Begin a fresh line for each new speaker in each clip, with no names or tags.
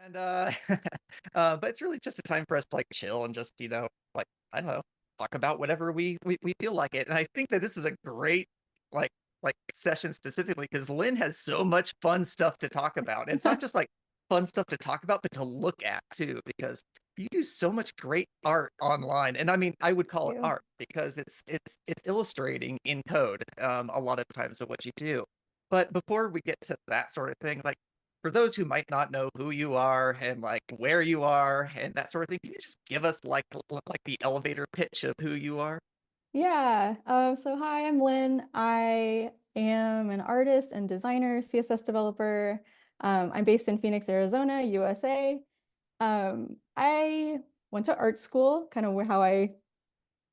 And but it's really just a time for us to like chill and just, like I don't know, talk about whatever we feel like it. And I think that this is a great like session specifically because Lynn has so much fun stuff to talk about. And it's not just like fun stuff to talk about, but to look at too, because you do so much great art online. And I mean, I would call it
You.
art because it's illustrating in code a lot of times of what you do. But before we get to that sort of thing, like for those who might not know who you are and like where you are and that sort of thing, can you just give us like the elevator pitch of who you are?
Yeah. So hi, I'm Lynn. I am an artist and designer, CSS developer. I'm based in Phoenix, Arizona, USA. I went to art school, kind of how I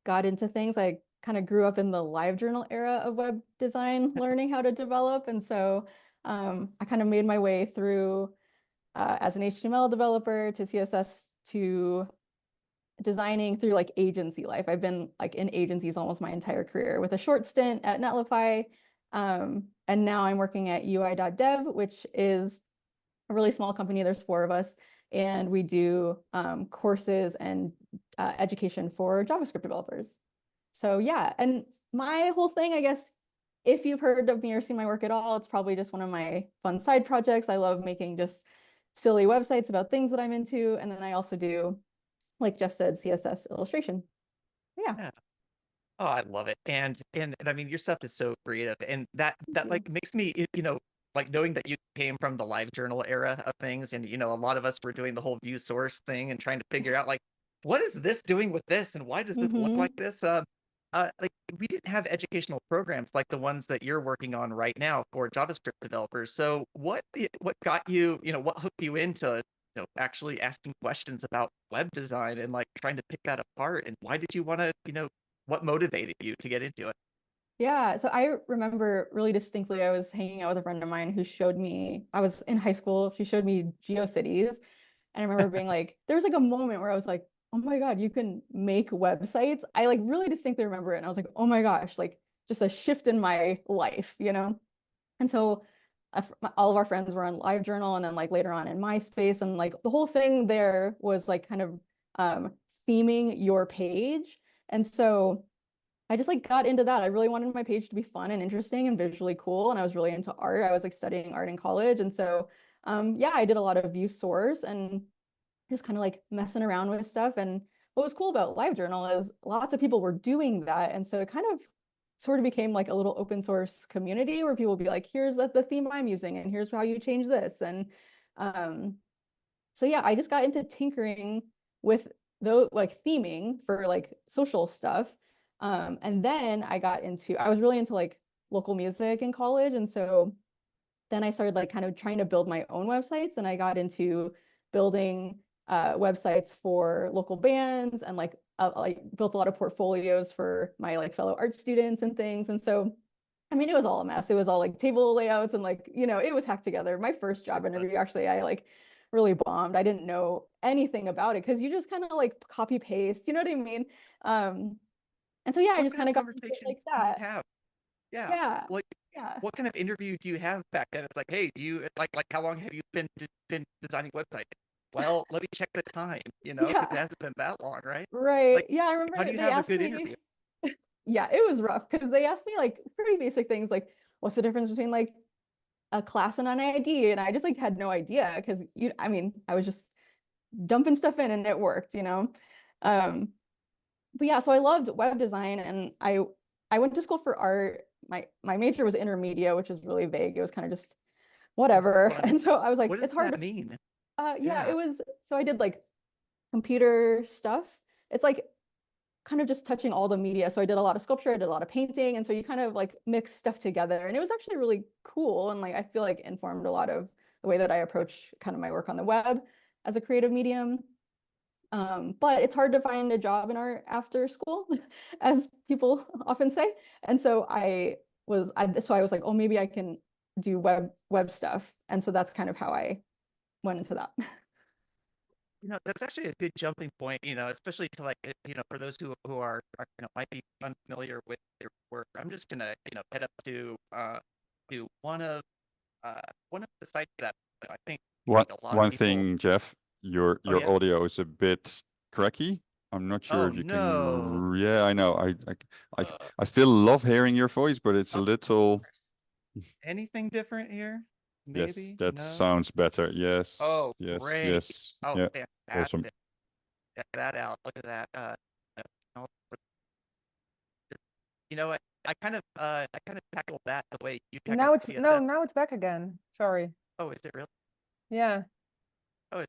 got into things. I kind of grew up in the LiveJournal era of web design, learning how to develop. And so I kind of made my way through as an HTML developer to CSS to designing through like agency life. I've been like in agencies almost my entire career with a short stint at Netlify. And now I'm working at UI.dev, which is a really small company. There's four of us, and we do courses and education for JavaScript developers. So yeah, and my whole thing, I guess, if you've heard of me or seen my work at all, it's probably just one of my fun side projects. I love making just silly websites about things that I'm into. And then I also do, like Jeff said, CSS illustration. Yeah.
Yeah. Oh, I love it. And I mean your stuff is so creative and
Thank
that
you.
like makes me, like knowing that you came from the live journal era of things and a lot of us were doing the whole view source thing and trying to figure out like what is this doing with this and why does this look like
Hmm.
this? Like we didn't have educational programs like the ones that you're working on right now for JavaScript developers. So what got you, what hooked you into, actually asking questions about web design and like trying to pick that apart and why did you want to, what motivated you to get into it?
Yeah, so I remember really distinctly, I was hanging out with a friend of mine who showed me, I was in high school, she showed me GeoCities. And I remember being like, there was like a moment where I was like, oh my God, you can make websites. I like really distinctly remember it. And I was like, oh my gosh, like just a shift in my life, you know? And so all of our friends were on LiveJournal and then like later on in MySpace. And like the whole thing there was like kind of theming your page. And so I just like got into that. I really wanted my page to be fun and interesting and visually cool. And I was really into art. I was like studying art in college. And so yeah, I did a lot of view source and just kind of like messing around with stuff. And what was cool about LiveJournal is lots of people were doing that. And so it kind of sort of became like a little open source community where people would be like, here's the theme I'm using and here's how you change this. And um, so yeah, I just got into tinkering with the like theming for like social stuff. And then I was really into like local music in college. And so then I started like kind of trying to build my own websites and I got into building websites for local bands and like I built a lot of portfolios for my like fellow art students and things. And so, I mean, it was all a mess. It was all like table layouts and like, it was hacked together. My first job interview, actually, I like really bombed. I didn't know anything about it because you just kind of like copy paste, you know what I mean? Um, and so yeah, I
What
just
kind
kind
of
of got into it
conversation
like
do you
that.
have? Yeah.
Yeah.
Like
Yeah.
what kind of interview do you have back then? It's like, hey, do you like how long have you been designing websites? Well, let me check the time, because it
Yeah.
hasn't been that long, right?
Right.
Like,
Yeah, I
how do
remember
you
they
have a
asked
good interview?
me. Yeah, it was rough because they asked me like pretty basic things like what's the difference between like a class and an ID? And I just like had no idea because I mean, I was just dumping stuff in and it worked, you know. Um, but yeah, so I loved web design and I went to school for art. My major was intermedia, which is really vague. It was kind of just whatever.
What
And so I was like,
what does
it's hard
that
to
mean?
yeah,
Yeah.
it was so I did like computer stuff. It's like kind of just touching all the media. So I did a lot of sculpture, I did a lot of painting, and so you kind of like mix stuff together. And it was actually really cool and like I feel like informed a lot of the way that I approach kind of my work on the web as a creative medium. But it's hard to find a job in art after school, as people often say. And so I was like, oh, maybe I can do web stuff. And so that's kind of how I went into that.
That's actually a good jumping point, especially to like, for those who might be unfamiliar with your work. I'm just gonna, head up to one of the sites that I think I
One
think a lot of
one
people.
thing, Jeff,
Oh
your
yeah.
audio is a bit cracky. I'm not sure
Oh
if you
no.
can. Yeah, I know. I
Uh,
I still love hearing your voice, but it's a
of
little.
course. Anything different here?
Yes,
Maybe?
that
No?
sounds better. Yes,
Oh,
yes,
great.
yes.
Oh,
Yeah, awesome.
fantastic. Check that out. Look at that. Uh, you know what? I kind of tackled that the way you tackled
Now it's no,
CSS.
now it's back again. Sorry.
Oh, is it really?
Yeah,
Oh, I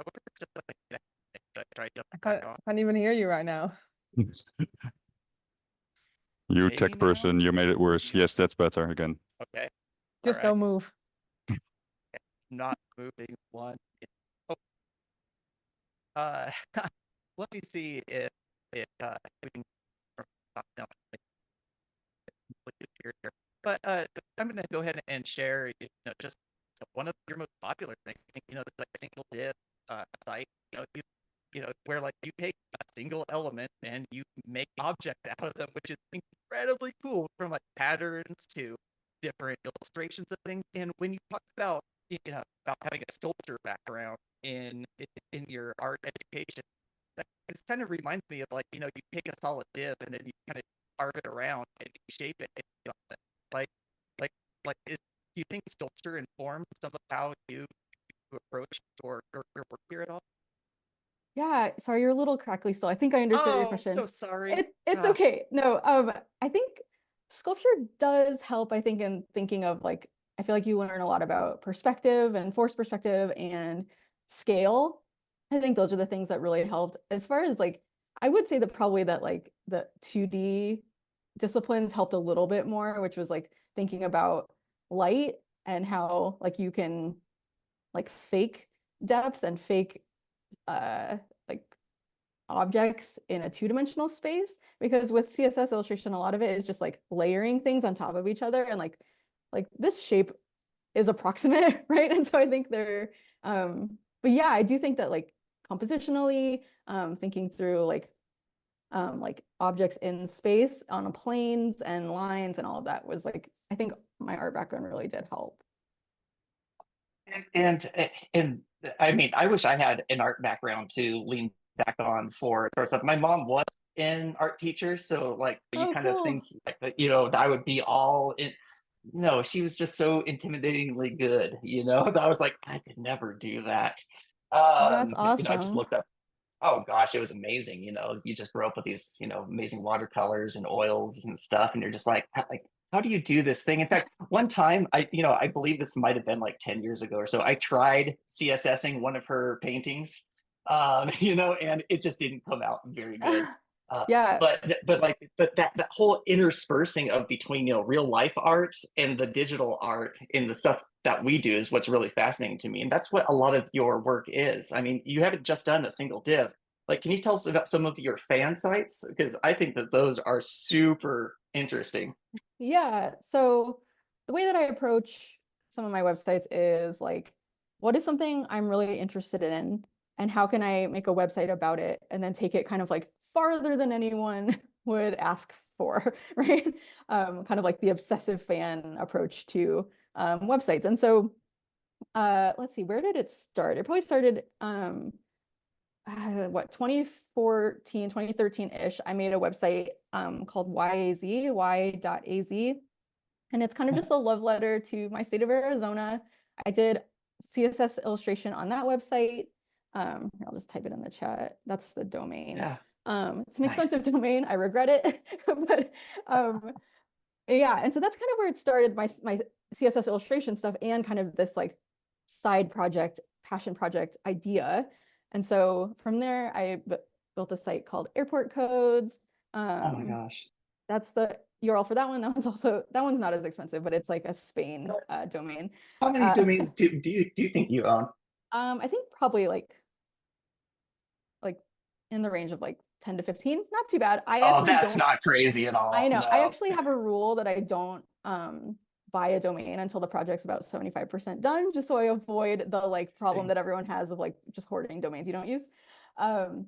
wonder if it's just like try to jump
I
back
can't,
on.
I can't even hear you right now.
You
Maybe
tech
now?
person, you made it worse. Yes, that's better again.
Okay. All
Just
right.
don't move.
Not moving one. Oh, uh, let me see if we can. No, here. But I'm going to go ahead and share, just one of your most popular things. It's like a single div site. Where like you take a single element and you make object out of them, which is incredibly cool. From like patterns to different illustrations of things. And when you talk about about having a sculpture background in your art education, that kind of reminds me of like you take a solid div and then you kind of carve it around and you shape it. Like like do you think sculpture informs some of how you approach your work here at all?
Yeah, sorry, you're a little crackly still. I think I understood your
Oh,
question.
so sorry.
It's
Ah,
okay. No, I think sculpture does help, I think, in thinking of like I feel like you learn a lot about perspective and forced perspective and scale. I think those are the things that really helped. As far as like I would say that probably that like the 2D disciplines helped a little bit more, which was like thinking about light and how like you can like fake depth and fake like objects in a two-dimensional space, because with CSS illustration a lot of it is just like layering things on top of each other, and like this shape is approximate right, and so I think they're but yeah, I do think that like compositionally thinking through like objects in space on planes and lines and all of that was like I think my art background really did help.
and I mean, I wish I had an art background to lean back on for sort of stuff. My mom was an art teacher, so like you
Oh,
kind of think
cool.
like that, I would be all in. No, she was just so intimidatingly good, that I was like, I could never do that.
That's
I just
awesome.
looked up. Oh gosh, it was amazing. You just grow up with these, amazing watercolors and oils and stuff, and you're just like, how do you do this thing? In fact, one time, I believe this might have been like 10 years ago or so. I tried CSSing one of her paintings, and it just didn't come out very good. Uh,
Yeah.
but that whole interspersing of between real life art and the digital art in the stuff that we do is what's really fascinating to me, and that's what a lot of your work is. I mean, you haven't just done a single div. Like, can you tell us about some of your fan sites? Because I think that those are super interesting.
Yeah, so the way that I approach some of my websites is like, what is something I'm really interested in, and how can I make a website about it, and then take it kind of like farther than anyone would ask for, right? Kind of like the obsessive fan approach to websites. And so, let's see, where did it start? It probably started what 2014, 2013-ish. I made a website called YAZ, y.az, and it's kind of just a love letter to my state of Arizona. I did CSS illustration on that website. I'll just type it in the chat. That's the domain.
Yeah,
It's an
nice.
expensive domain. I regret it, but yeah. And so that's kind of where it started, my CSS illustration stuff and kind of this like side project, passion project idea. And so from there, I built a site called Airport Codes.
Oh my
Um,
gosh.
that's the URL for that one. That one's not as expensive, but it's like a Spain domain.
How many
Uh,
domains do you think you own?
I think probably like in the range of like 10 to 15. Not too bad. I
Oh,
actually
that's
don't.
not crazy at
I
all.
know. I
No.
actually have a rule that I don't buy a domain until the project's about 75% done, just so I avoid the like problem that everyone has of like just hoarding domains you don't use. Um,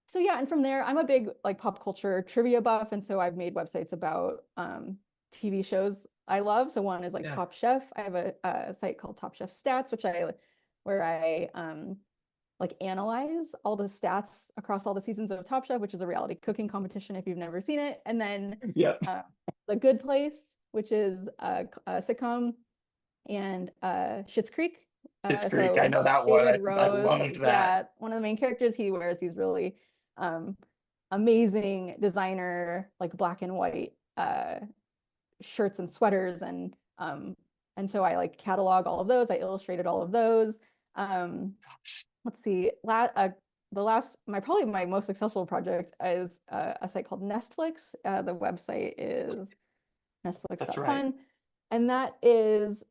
so yeah, and from there, I'm a big like pop culture trivia buff, and so I've made websites about TV shows I love. So one is like
Yeah.
Top Chef. I have a site called Top Chef Stats, which I where I like analyze all the stats across all the seasons of Top Chef, which is a reality cooking competition if you've never seen it. And then
Yep.
The Good Place, which is a sitcom, and Schitt's Creek.
Schitt's Creek, I know that one.
David
I
Rose,
loved that.
yeah, one of the main characters, he wears these really amazing designer, like black and white shirts and sweaters, and so I like catalog all of those. I illustrated all of those. Let's see, probably my most successful project is a site called Nestflix. The website is
That's
nestflix.fun.
right.
And that is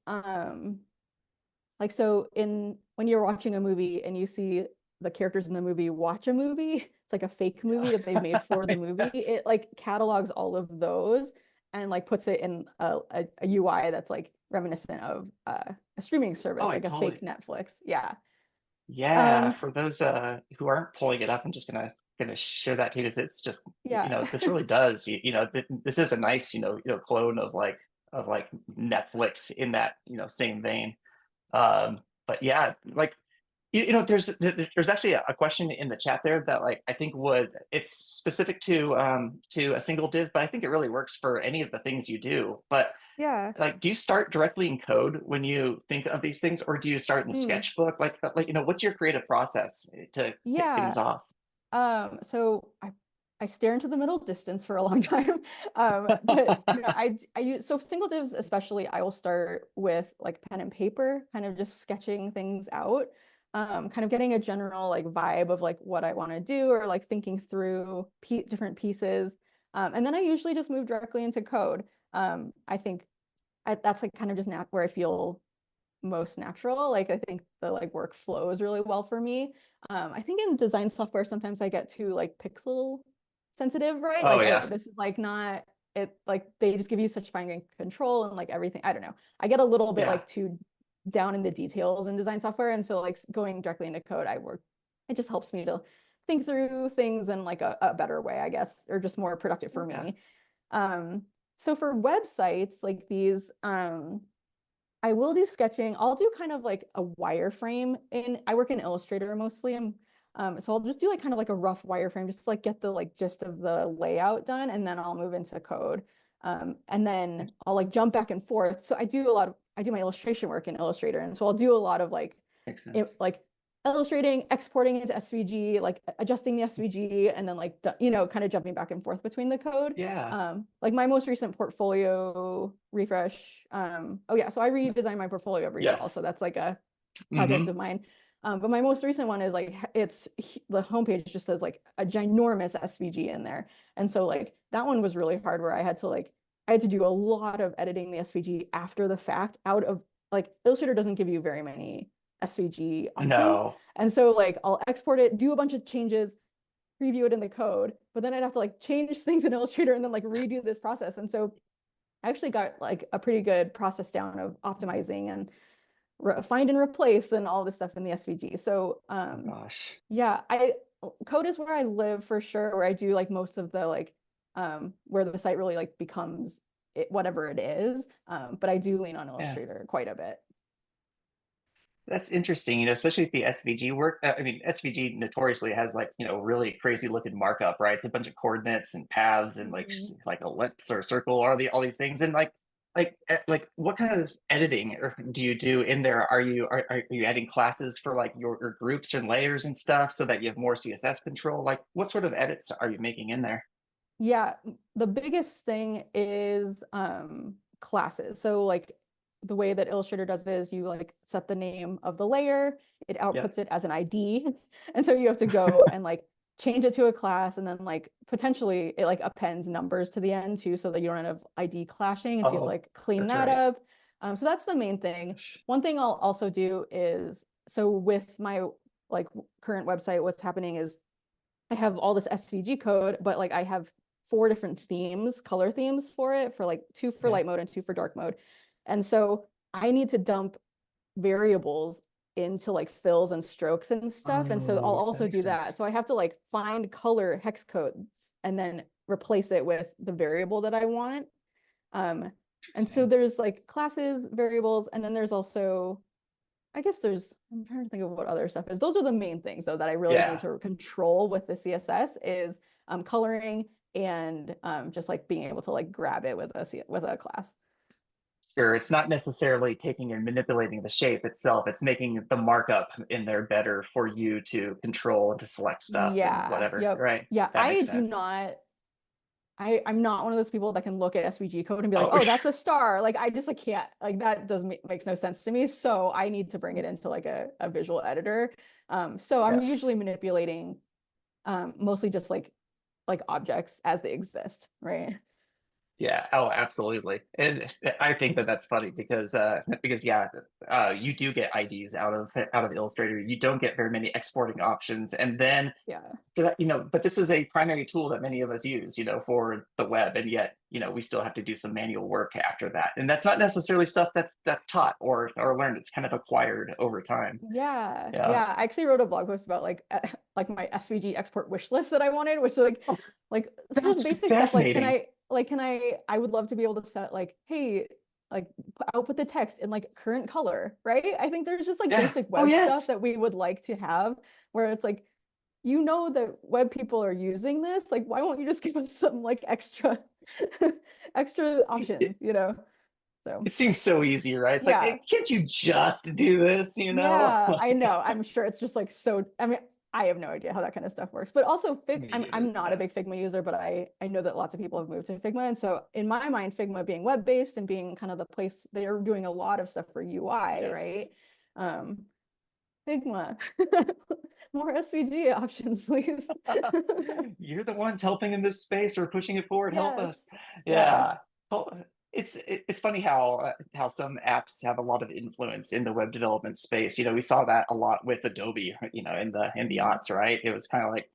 like, so when you're watching a movie and you see the characters in the movie watch a movie, it's like a fake movie that they've made for the movie.
Yes.
It like catalogs all of those and like puts it in a UI that's like reminiscent of a streaming service,
Oh,
like a
totally.
fake Netflix. Yeah.
Yeah, for those who aren't pulling it up, I'm just gonna share that to you because it's just
Yeah.
this really does this is a nice clone of like Netflix in that same vein. But yeah, like there's actually a question in the chat there that like I think it's specific to a single div, but I think it really works for any of the things you do. But
Yeah.
like, do you start directly in code when you think of these things, or do you start in the sketchbook? Like what's your creative process to kick things off?
So I stare into the middle distance for a long time. But I use, so single divs especially, I will start with like pen and paper, kind of just sketching things out, kind of getting a general like vibe of like what I want to do, or like thinking through different pieces. And then I usually just move directly into code. I think that's like kind of just where I feel most natural. Like I think the like work flows really well for me. I think in design software sometimes I get too like pixel sensitive, right?
Oh
Like
yeah.
this is like not it, like they just give you such fine control and like everything. I don't know. I get a little bit like too down in the details in design software, and so like going directly into code, it just helps me to think through things in like a better way, I guess, or just more productive for me. So for websites like these, I will do sketching. I'll do kind of like a wireframe I work in Illustrator mostly. So I'll just do like kind of like a rough wireframe just to like get the like gist of the layout done, and then I'll move into code. And then I'll like jump back and forth. So I do my illustration work in Illustrator. And so I'll do a lot of like,
Makes sense.
like illustrating, exporting into SVG, like adjusting the SVG, and then like, kind of jumping back and forth between the code.
Yeah.
Like my most recent portfolio refresh. Oh yeah, so I redesigned my portfolio every fall. So that's like a project of mine. But my most recent one is like, the homepage just says like a ginormous SVG in there. And so like that one was really hard, where I had to do a lot of editing the SVG after the fact, out of like Illustrator doesn't give you very many SVG options.
No.
And so like I'll export it, do a bunch of changes, preview it in the code, but then I'd have to like change things in Illustrator and then like redo this process. And so I actually got like a pretty good process down of optimizing and find and replace and all this stuff in the SVG. So
Oh gosh.
yeah, code is where I live for sure, where I do like most of the like where the site really like becomes whatever it is. But I do lean on Illustrator quite a bit.
That's interesting, especially with the SVG work. I mean, SVG notoriously has like, really crazy looking markup, right? It's a bunch of coordinates and paths and like ellipse or circle, all these things. And like what kind of editing do you do in there? Are you adding classes for like your groups and layers and stuff so that you have more CSS control? Like what sort of edits are you making in there?
Yeah, the biggest thing is classes. So like the way that Illustrator does it is you like set the name of the layer, it outputs it as an ID. And so you have to go and like change it to a class, and then like potentially it like appends numbers to the end too, so that you don't have ID clashing. And so you have to like clean that up. So that's the main thing. One thing I'll also do is, so with my like current website, what's happening is I have all this SVG code, but like I have 4 different themes, color themes for it, for like 2 for light mode and 2 for dark mode. And so I need to dump variables into like fills and strokes and stuff. And so I'll also do that. So I have to like find color hex codes and then replace it with the variable that I want. And so there's like classes, variables, and then there's also I guess I'm trying to think of what other stuff is. Those are the main things though that I really
Yeah.
need to control with the CSS is coloring and just like being able to like grab it with a class.
Sure, it's not necessarily taking and manipulating the shape itself. It's making the markup in there better for you to control and to select stuff and
Yeah,
whatever,
yep.
right?
Yeah,
That makes
I'm not one of those people that can look at SVG code and be like,
Oh,
oh, that's a star. Like I just like can't, like that makes no sense to me. So I need to bring it into like a visual editor. So I'm usually
yes.
manipulating mostly just like objects as they exist, right?
Yeah. Oh, absolutely. And I think that that's funny because yeah, you do get IDs out of Illustrator. You don't get very many exporting options, and then
Yeah.
for that, but this is a primary tool that many of us use, for the web, and yet, we still have to do some manual work after that, and that's not necessarily stuff that's taught or learned. It's kind of acquired over time.
Yeah.
Yeah.
Yeah. I actually wrote a blog post about like like my SVG export wish list that I wanted, which
Oh,
like just
that's
basic stuff like
fascinating.
I would love to be able to set like, hey, like output the text in like current color, right? I think there's just like
Yeah.
basic
Oh,
web stuff
yes.
that we would like to have where it's like, that web people are using this. Like, why won't you just give us some like extra extra options, So
It seems so easy, right? It's like,
yeah.
can't you just do this?
Yeah, I know. I'm sure it's just like so. I mean, I have no idea how that kind of stuff works. But also,
Me
I'm
neither.
not a
Yeah.
big Figma user, but I know that lots of people have moved to Figma, and so in my mind, Figma being web based and being kind of the place they are doing a lot of stuff for UI,
Yes.
right? Um, Figma, more SVG options, please.
You're the ones helping in this space or pushing it forward. Help
Yes.
us.
Yeah.
Yeah. Well, it's funny how some apps have a lot of influence in the web development space. We saw that a lot with Adobe, in the
Mhm.
aughts, right? It was kind of like,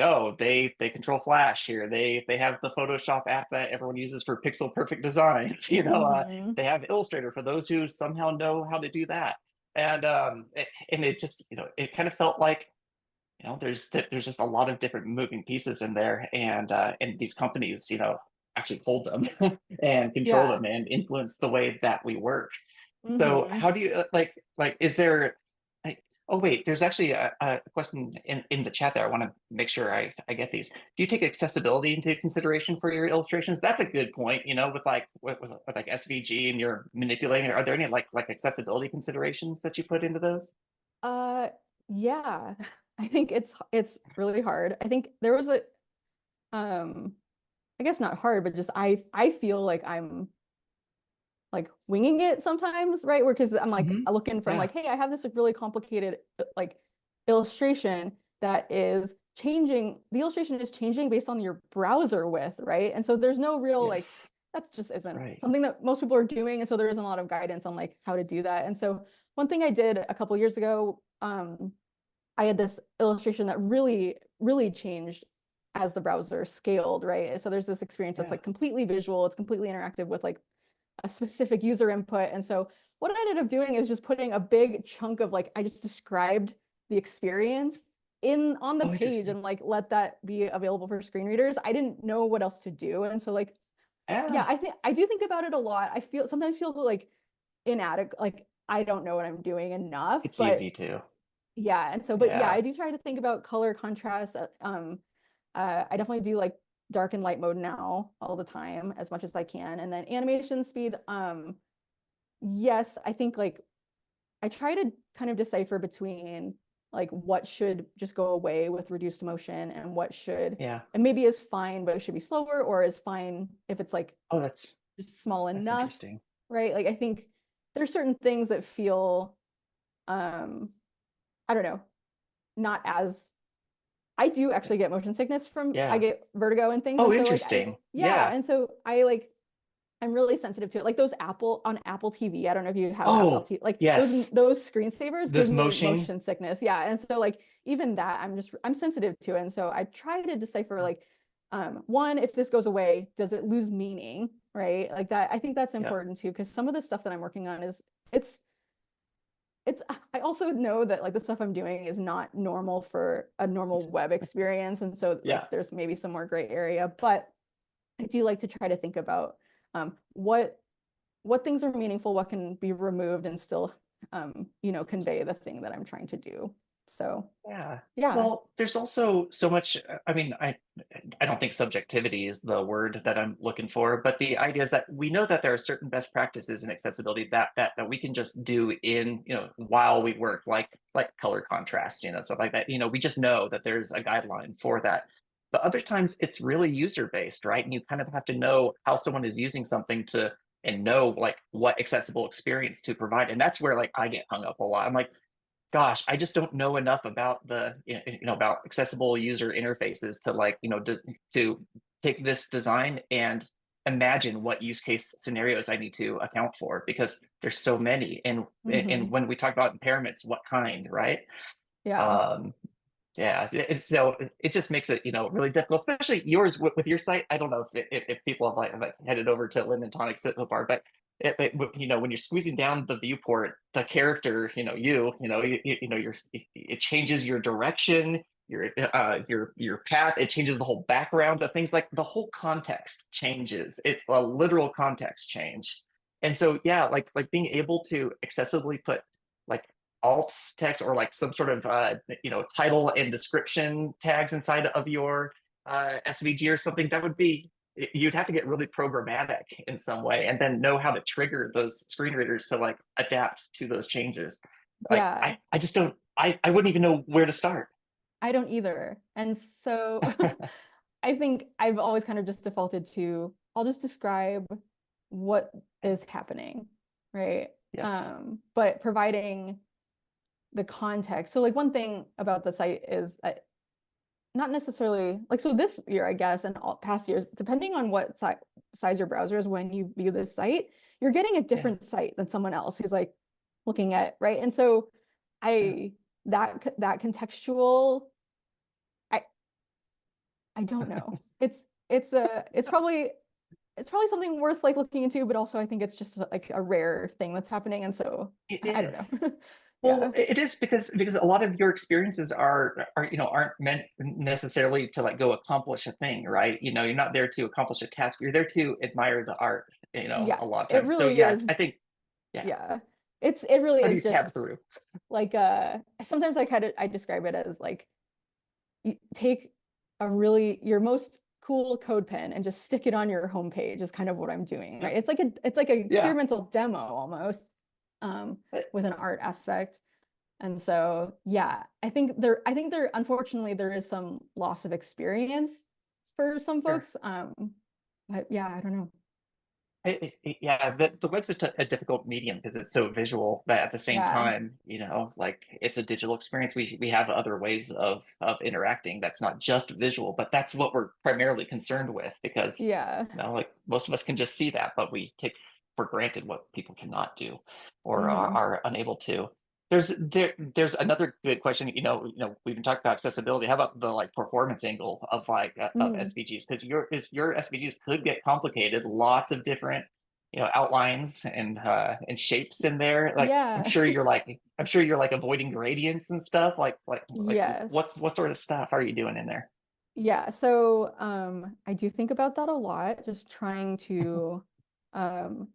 oh, they control Flash here. They have the Photoshop app that everyone uses for pixel perfect designs.
Mhm.
They have Illustrator for those who somehow know how to do that. And it just, it kind of felt like, there's just a lot of different moving pieces in there, and these companies, actually hold them and control
Yeah.
them and influence the way that we work. So
Mhm.
how do you is there oh wait, there's actually a question in the chat there. I want to make sure I get these. Do you take accessibility into consideration for your illustrations? That's a good point, with like SVG and you're manipulating. Are there any like accessibility considerations that you put into those?
Uh, yeah. I think it's really hard. I think there was a um I guess not hard, but just I feel like I'm like winging it sometimes, right? Where because I'm like
Hmm.
looking from
Yeah.
like, hey, I have this like, really complicated like illustration that is changing. The illustration is changing based on your browser width, right? And so there's no real like
Yes.
that just isn't
Right.
something that most people are doing, and so there isn't a lot of guidance on like how to do that. And so one thing I did a couple years ago, I had this illustration that really, really changed as the browser scaled, right? So there's this experience that's
Yeah.
like completely visual, it's completely interactive with like a specific user input. And so what I ended up doing is just putting a big chunk of like I just described the experience in on the
Oh,
page
interesting.
and like let that be available for screen readers. I didn't know what else to do. And so like yeah,
Yeah.
I do think about it a lot. I sometimes feel like inadequate, like I don't know what I'm doing enough,
It's
but
easy to.
yeah, and so, but yeah,
Yeah.
I do try to think about color contrast. I definitely do like dark and light mode now all the time as much as I can. And then animation speed, yes, I think like I try to kind of decipher between like what should just go away with reduced motion and what should,
Yeah.
and maybe is fine, but it should be slower, or is fine if it's like
Oh, that's
just small
that's
enough,
interesting.
right? Like I think there's certain things that feel, um, I don't know, not as I do actually get motion sickness from I
Yeah.
get vertigo and things.
Oh,
And so like
interesting.
yeah,
Yeah.
and so I like I'm really sensitive to it. Like those Apple TV. I don't know if you have Apple
Oh,
TV. Like
yes.
those screensavers give
This
me
motion.
motion sickness. Yeah. And so like even that I'm sensitive to it. And so I try to decipher like one, if this goes away, does it lose meaning? Right. Like that. I think that's
Yeah.
important too, because some of the stuff that I'm working on is it's it's I also know that like the stuff I'm doing is not normal for a normal web experience. And so like
Yeah.
there's maybe some more gray area, but I do like to try to think about what things are meaningful, what can be removed and still convey the thing that I'm trying to do. So
Yeah.
yeah.
Well, there's also so much. I mean, I don't think subjectivity is the word that I'm looking for, but the idea is that we know that there are certain best practices in accessibility that we can just do in, while we work, like color contrast, stuff like that. We just know that there's a guideline for that. But other times it's really user based, right? And you kind of have to know how someone is using something to and know like what accessible experience to provide. And that's where like I get hung up a lot. I'm like, gosh, I just don't know enough about about accessible user interfaces to like, to take this design and imagine what use case scenarios I need to account for because there's so many. And when we talk about impairments, what kind, right?
Yeah.
Um, yeah, so it just makes it, really difficult, especially yours with your site. I don't know if people have headed over to Lynn and Tonic so far, but when you're squeezing down the viewport, the character, it changes your direction, your path. It changes the whole background of things. Like the whole context changes. It's a literal context change, and so yeah, like being able to accessibly put like alt text or like some sort of title and description tags inside of your SVG or something, that would be, you'd have to get really programmatic in some way and then know how to trigger those screen readers to like adapt to those changes. Like
Yeah.
I just don't, I wouldn't even know where to start.
I don't either. And so I think I've always kind of just defaulted to, I'll just describe what is happening, right?
Yes.
But providing the context. So like one thing about the site is not necessarily like, so this year, I guess, and all past years, depending on what size your browser is when you view this site, you're getting a different site than someone else who's like looking at, right? And so that contextual, I don't know. It's probably something worth like looking into, but also I think it's just like a rare thing that's happening. And so
It
I don't
is.
know.
Well,
Yeah.
it is because a lot of your experiences aren't meant necessarily to like go accomplish a thing, right? You're not there to accomplish a task. You're there to admire the art,
Yeah.
a lot of
It
times. So
really
yeah,
is.
I think yeah.
Yeah. It really
How do
is
you tab
just
through?
like sometimes I describe it as like you take your most cool code pen and just stick it on your homepage is kind of what I'm doing, right?
Yep.
It's like an
Yeah.
experimental demo almost, with an art aspect. And so yeah, I think there unfortunately there is some loss of experience for some
Sure.
folks. But yeah, I don't know.
Yeah, the web's a difficult medium because it's so visual, but at the same
Yeah.
time, like it's a digital experience. We have other ways of interacting that's not just visual, but that's what we're primarily concerned with because
Yeah.
like most of us can just see that, but we take for granted what people cannot do or
Mhm.
are unable to. There's another good question. We've been talking about accessibility. How about the like performance angle of like of
Mhm.
SVGs? Because your SVGs could get complicated. Lots of different outlines and shapes in there. Like
Yeah.
I'm sure you're like avoiding gradients and stuff. Like
Yes.
what sort of stuff are you doing in there?
Yeah, so I do think about that a lot, just trying to um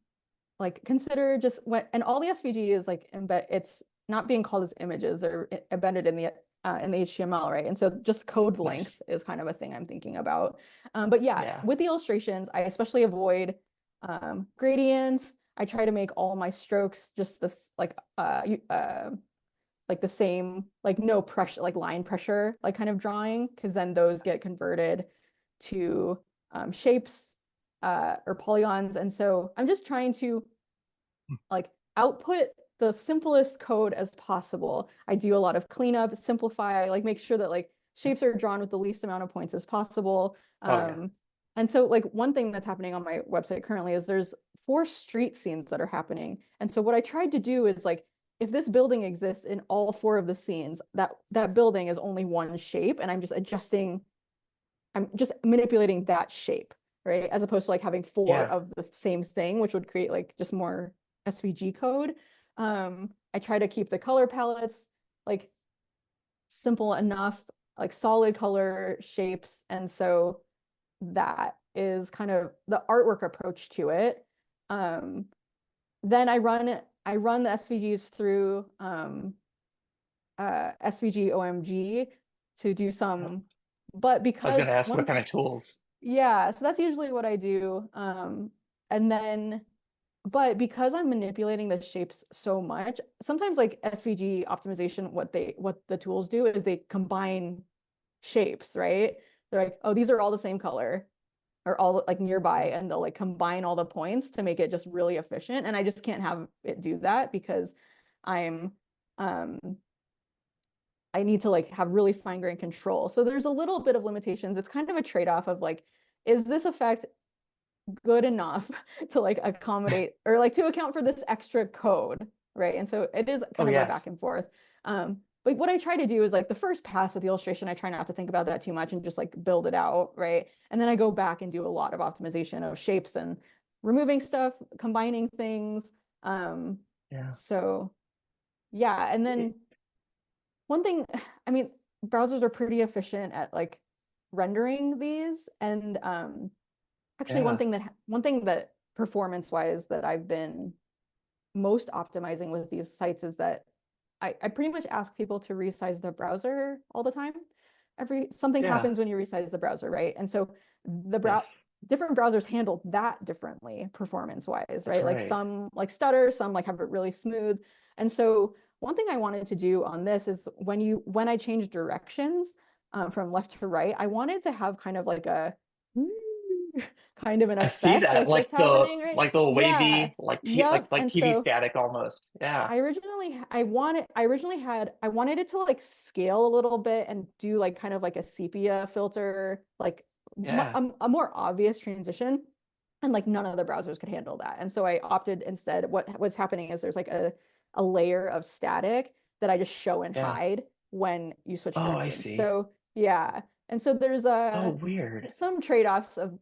like consider just what, and all the SVG is like embed, it's not being called as images, they're embedded in the HTML, right? And so just code length
Nice.
is kind of a thing I'm thinking about. But yeah,
Yeah.
with the illustrations, I especially avoid gradients. I try to make all my strokes just this like the same, like no pressure, like line pressure, like kind of drawing, because then those get converted to shapes or polygons. And so I'm just trying to like output the simplest code as possible. I do a lot of cleanup, simplify, like make sure that like shapes are drawn with the least amount of points as possible.
Oh yeah.
And so like one thing that's happening on my website currently is there's 4 street scenes that are happening. And so what I tried to do is like, if this building exists in all 4 of the scenes, that building is only one shape, and I'm just manipulating that shape, right? As opposed to like having 4
Yeah.
of the same thing, which would create like just more SVG code. I try to keep the color palettes like simple enough, like solid color shapes. And so that is kind of the artwork approach to it. Then I run I run the SVGs through SVG OMG to do some, but
I was
because
going to ask what kind of tools.
yeah, so that's usually what I do. And then, but because I'm manipulating the shapes so much, sometimes like SVG optimization, what the tools do is they combine shapes, right? They're like, oh, these are all the same color or all like nearby, and they'll like combine all the points to make it just really efficient. And I just can't have it do that because I'm um I need to like have really fine-grained control. So there's a little bit of limitations. It's kind of a trade-off of like, is this effect good enough to like accommodate or like to account for this extra code, right? And so it is
Oh,
kind of a back
yes.
and forth. But what I try to do is like the first pass of the illustration, I try not to think about that too much and just like build it out, right? And then I go back and do a lot of optimization of shapes and removing stuff, combining things.
Yeah.
So yeah, and then one thing, I mean, browsers are pretty efficient at like rendering these, and actually
Yeah.
one thing that performance wise that I've been most optimizing with these sites is that I pretty much ask people to resize the browser all the time. Something
Yeah.
happens when you resize the browser, right? And so
Yes.
different browsers handle that differently performance wise,
That's
right? Like
right.
some like stutter, some like have it really smooth. And so one thing I wanted to do on this is when I change directions from left to right, I wanted to have kind of like a kind of an
I see
effect
that,
like
like
that's happening, right?
the
Yeah.
wavy, like
Yep.
like
And
TV
so
static almost. Yeah.
I wanted it to like scale a little bit and do like kind of like a sepia filter, like
Yeah.
a more obvious transition. And like none of the browsers could handle that. And so I opted instead, what was happening is there's like a layer of static that I just show and
Yeah.
hide when you switch
Oh, I
directions.
see.
So yeah. And so
Oh, weird.
there's some trade-offs of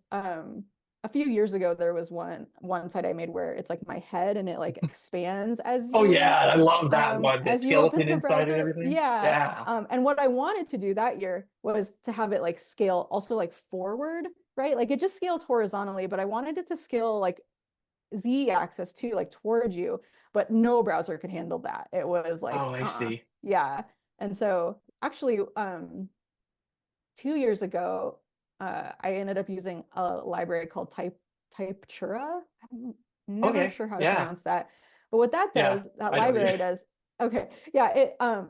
a few years ago there was one site I made where it's like my head and it like expands
Oh yeah, I love that one. The
as you open
skeleton
the
inside and
browser.
everything.
Yeah.
Yeah.
And what I wanted to do that year was to have it like scale also like forward, right? Like it just scales horizontally, but I wanted it to scale like Z axis too, like towards you, but no browser could handle that. It was like,
Oh, I see.
yeah. And so actually, 2 years ago, I ended up using a library called Typechura. I'm never
Okay.
sure how to
Yeah.
pronounce that. But what that
Yeah.
does, that
I know you.
library does, okay, yeah,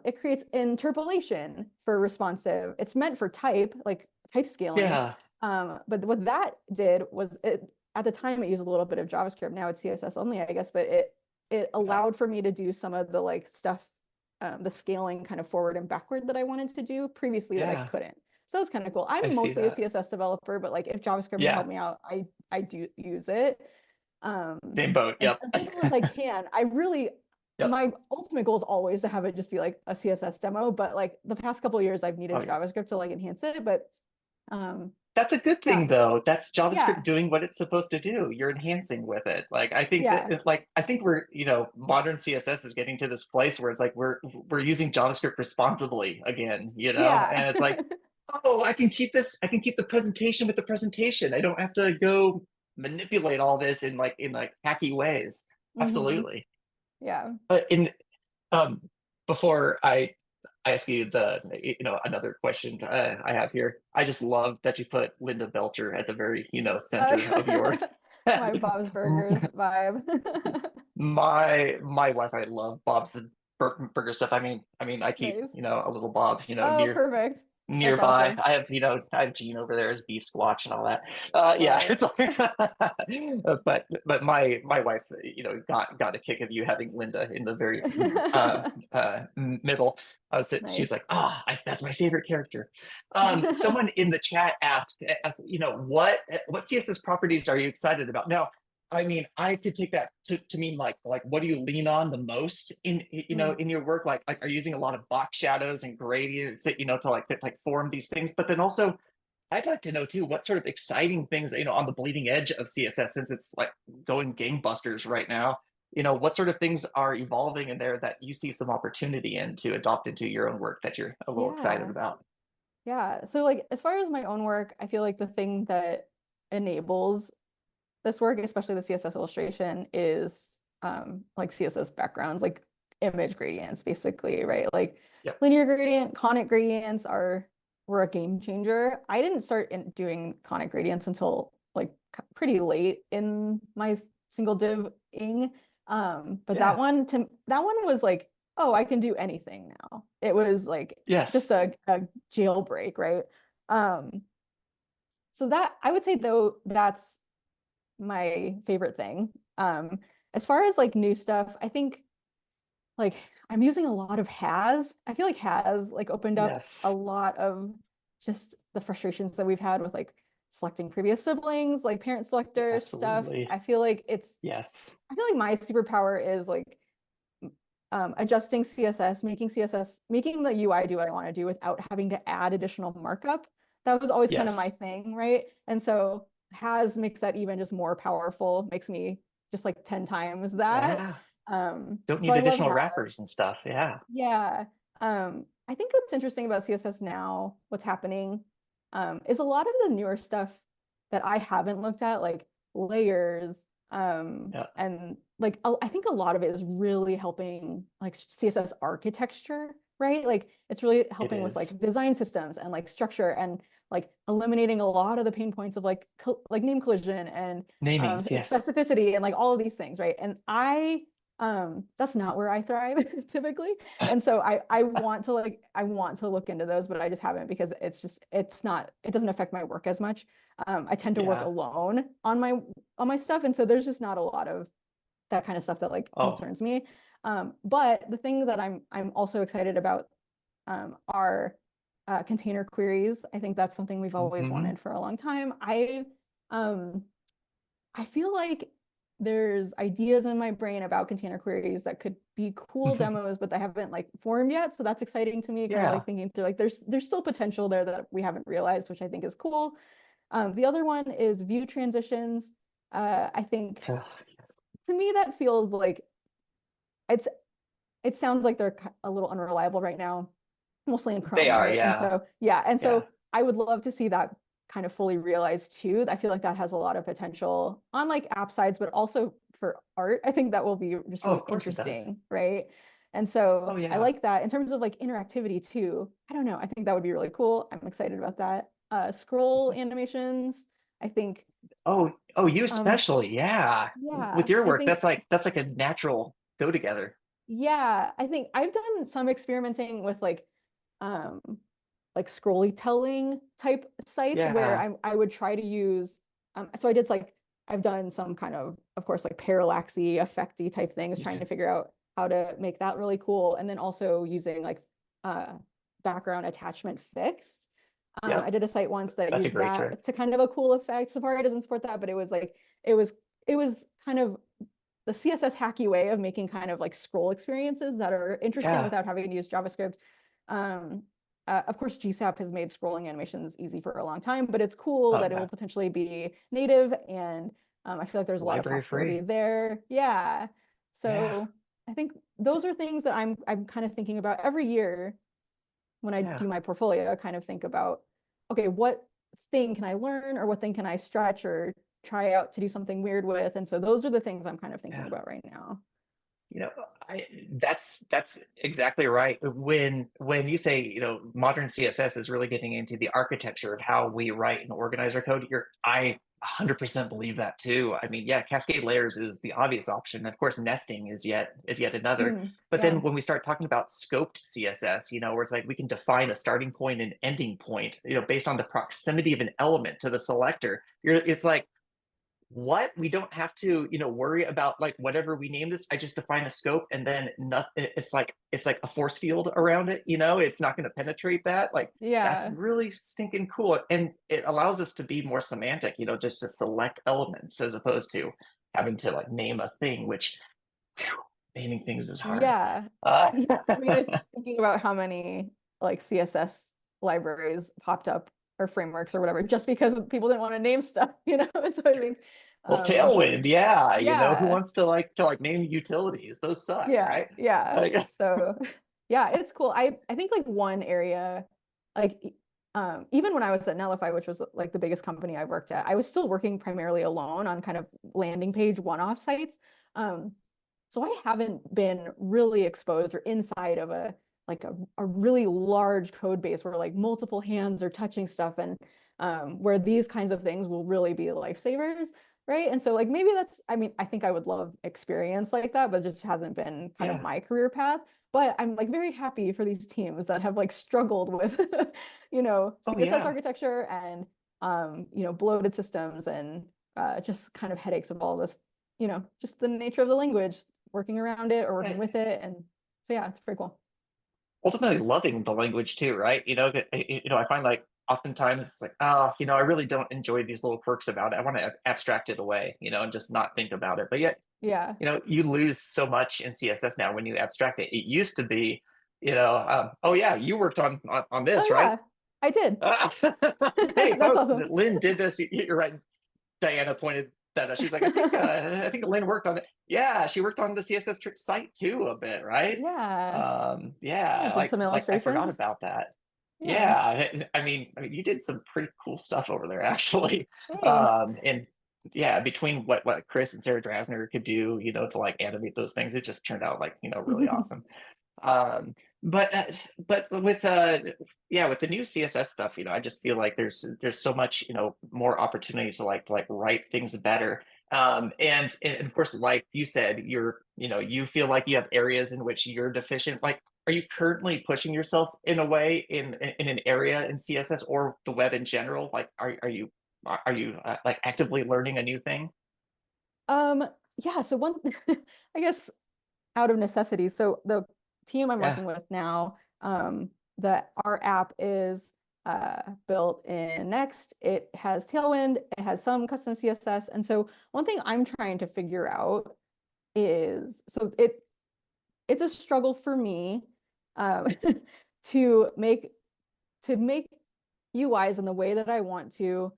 it creates interpolation for responsive. It's meant for type scaling.
Yeah.
But what that did was at the time it used a little bit of JavaScript. Now it's CSS only, I guess, but it
Yeah.
allowed for me to do some of the like stuff, the scaling kind of forward and backward that I wanted to do previously that I
Yeah.
couldn't. So that was kind of cool.
I
I'm
see
mostly a
that.
CSS developer, but like if JavaScript can
Yeah.
help me out, I do use it.
Same boat.
As
Yep.
little as I can.
Yep.
My ultimate goal is always to have it just be like a CSS demo, but like the past couple of years I've
Oh
needed
yeah.
JavaScript to like enhance it, but
That's a good
yeah,
thing though. That's
yeah,
JavaScript doing what it's supposed to do. You're enhancing with it. Like I think
yeah,
that like I think we're, modern CSS is getting to this place where it's like we're using JavaScript responsibly again,
yeah.
and it's like, oh, I can keep the presentation with the presentation. I don't have to go manipulate all this in like hacky ways.
hmm
Absolutely.
Yeah.
But in um before I ask you another question I have here. I just love that you put Linda Belcher at the very center of your
My Bob's Burgers vibe.
my wife. I love Bob's burger stuff. I mean, I keep
Nice.
a little Bob
Oh, perfect. That's
nearby.
awesome.
I have Gene over there as beef squatch and all that.
Love
Yeah,
it.
it's but my wife, got a kick of you having Linda in the very middle. She's
Nice.
like, that's my favorite character. Someone in the chat asked, what CSS properties are you excited about? Now, I mean, I could take that to mean like what do you lean on the most
Mm.
in your work? Like are you using a lot of box shadows and gradients, to form these things? But then also, I'd like to know too what sort of exciting things, on the bleeding edge of CSS, since it's like going gangbusters right now. What sort of things are evolving in there that you see some opportunity in to adopt into your own work that you're a little excited
Yeah.
about?
Yeah. So like as far as my own work, I feel like the thing that enables this work, especially the CSS illustration, is like CSS backgrounds, like image gradients, basically, right? Like
Yep.
linear gradient, conic gradients were a game changer. I didn't start doing conic gradients until like pretty late in my single div-ing. But
Yeah.
that one was like, oh, I can do anything now. It was like
Yes.
just a jailbreak, right? So that I would say though that's my favorite thing. As far as like new stuff, I think like I'm using a lot of has. I feel like has like opened up
Yes.
a lot of just the frustrations that we've had with like selecting previous siblings, like parent selector stuff.
Absolutely.
I feel like
Yes.
I feel like my superpower is like adjusting CSS, making the UI do what I want to do without having to add additional markup. That was always kind of my
Yes.
thing, right? And so has makes that even just more powerful, makes me just like 10 times that.
Yeah. Don't
So
need
I love
additional
has.
wrappers and stuff. Yeah.
Yeah. I think what's interesting about CSS now, what's happening, is a lot of the newer stuff that I haven't looked at, like layers,
Yeah.
and like I think a lot of it is really helping like CSS architecture, right? Like it's really helping with like
is.
design systems and like structure and like eliminating a lot of the pain points of like name collision and
Namings. Yes.
specificity and like all of these things, right? And that's not where I thrive typically. And so I want to look into those, but I just haven't because it doesn't affect my work as much. I tend to work
Yeah.
alone on my stuff, and so there's just not a lot of that kind of stuff that like
Oh.
concerns me. But the thing that I'm also excited about are container queries. I think that's something we've always
Mhm.
wanted for a long time. I feel like there's ideas in my brain about container queries that could be cool demos, but they haven't like formed yet. So that's exciting to me, kind of
Yeah.
like thinking through like there's still potential there that we haven't realized, which I think is cool. The other one is view transitions. I think to me that feels like it sounds like they're a little unreliable right now, mostly in
They
Chrome,
are.
right? And
Yeah.
so yeah, and
Yeah.
so I would love to see that kind of fully realized too. I feel like that has a lot of potential on like app sides, but also for art. I think that will be just
Oh,
really
of course it does.
interesting, right? And
Oh,
so I
yeah.
like that in terms of like interactivity too. I don't know. I think that would be really cool. I'm excited about that. Scroll animations. I think
Oh, you
um
especially. Yeah.
yeah,
With your
I
work,
think
that's like a natural go together.
yeah, I think I've done some experimenting with um like scrolly telling type sites where
Yeah.
I would try to use so I did like I've done some kind of course like parallaxy effecty type things trying to figure out how to make that really cool, and then also using like uh background attachment fixed. I
Yep.
did a site once that
That's a
used
great trick.
that to kind of a cool effect. Safari doesn't support that, but it was like it was kind of the CSS hacky way of making kind of like scroll experiences that are interesting
Yeah.
without having to use JavaScript. Um, of course, GSAP has made scrolling animations easy for a long time, but it's cool
Oh,
that it
yeah.
will potentially be native, and I feel like there's a lot of
Library
possibility
free.
there. Yeah.
Yeah.
So I think those are things that I'm kind of thinking about every year when I
Yeah.
do my portfolio. I kind of think about, okay, what thing can I learn, or what thing can I stretch or try out to do something weird with? And so those are the things I'm kind of thinking
Yeah.
about right now.
You know, that's exactly right. When you say, modern CSS is really getting into the architecture of how we write and organize our code, I 100% believe that too. I mean, yeah, cascade layers is the obvious option. Of course, nesting is yet another. But
Yeah.
then when we start talking about scoped CSS, where it's like we can define a starting point and ending point, based on the proximity of an element to the selector, it's like, what, we don't have to worry about like whatever we name this. I just define a scope, and then nothing, it's like a force field around it. It's not going to penetrate that. Like, that's
Yeah.
really stinking cool, and it allows us to be more semantic, just to select elements as opposed to having to like name a thing, which, whew, naming things is hard.
Yeah.
uh,
Yeah. I mean, thinking about how many like CSS libraries popped up or frameworks or whatever just because people didn't want to name stuff, And so I think
well,
um
Tailwind, yeah, who
yeah.
wants to name utilities? Those suck,
Yeah,
right?
yeah.
Like,
So yeah, it's cool. I think like one area, like even when I was at Netlify, which was like the biggest company I worked at, I was still working primarily alone on kind of landing page one-off sites. Um, So I haven't been really exposed or inside of a like a really large code base where like multiple hands are touching stuff, and where these kinds of things will really be lifesavers, right? And so like maybe that's, I mean, I think I would love experience like that, but it just hasn't been kind of
Yeah.
my career path. But I'm like very happy for these teams that have like struggled with,
Oh
CSS
yeah.
architecture and bloated systems and just kind of headaches of all this, just the nature of the language, working around it or working
Yeah.
with it. And so yeah, it's pretty cool.
Ultimately loving the language too, right? I find like oftentimes it's like, I really don't enjoy these little quirks about it. I want to abstract it away, and just not think about it. But yet,
Yeah.
you lose so much in CSS now when you abstract it. It used to be, oh yeah, you worked on
Oh
this, right?
yeah, I did.
Hey
That's
folks,
awesome.
Lynn did this. You're right. Diana pointed that out. She's like, I think Lynn worked on it. Yeah, she worked on the CSS site too a bit, right?
Yeah. Yeah,
Yeah,
did
like
some
I forgot
illustrations.
about that.
Yeah.
Yeah, I mean, you did some pretty cool stuff over there, actually.
Thanks.
And yeah, between what Chris and Sarah Drasner could do, to like animate those things, it just turned out like really awesome. Um, but with the new CSS stuff, I just feel like there's so much more opportunity to like write things better. And of course, like you said, you feel like you have areas in which you're deficient. Like, are you currently pushing yourself in a way in an area in CSS or the web in general? Like, are you like actively learning a new thing?
Um, yeah, so one I guess out of necessity. So the team I'm
Yeah,
working with now, our app is built in Next. It has Tailwind, it has some custom CSS. And so one thing I'm trying to figure out is it's a struggle for me um, to make UIs in the way that I want to,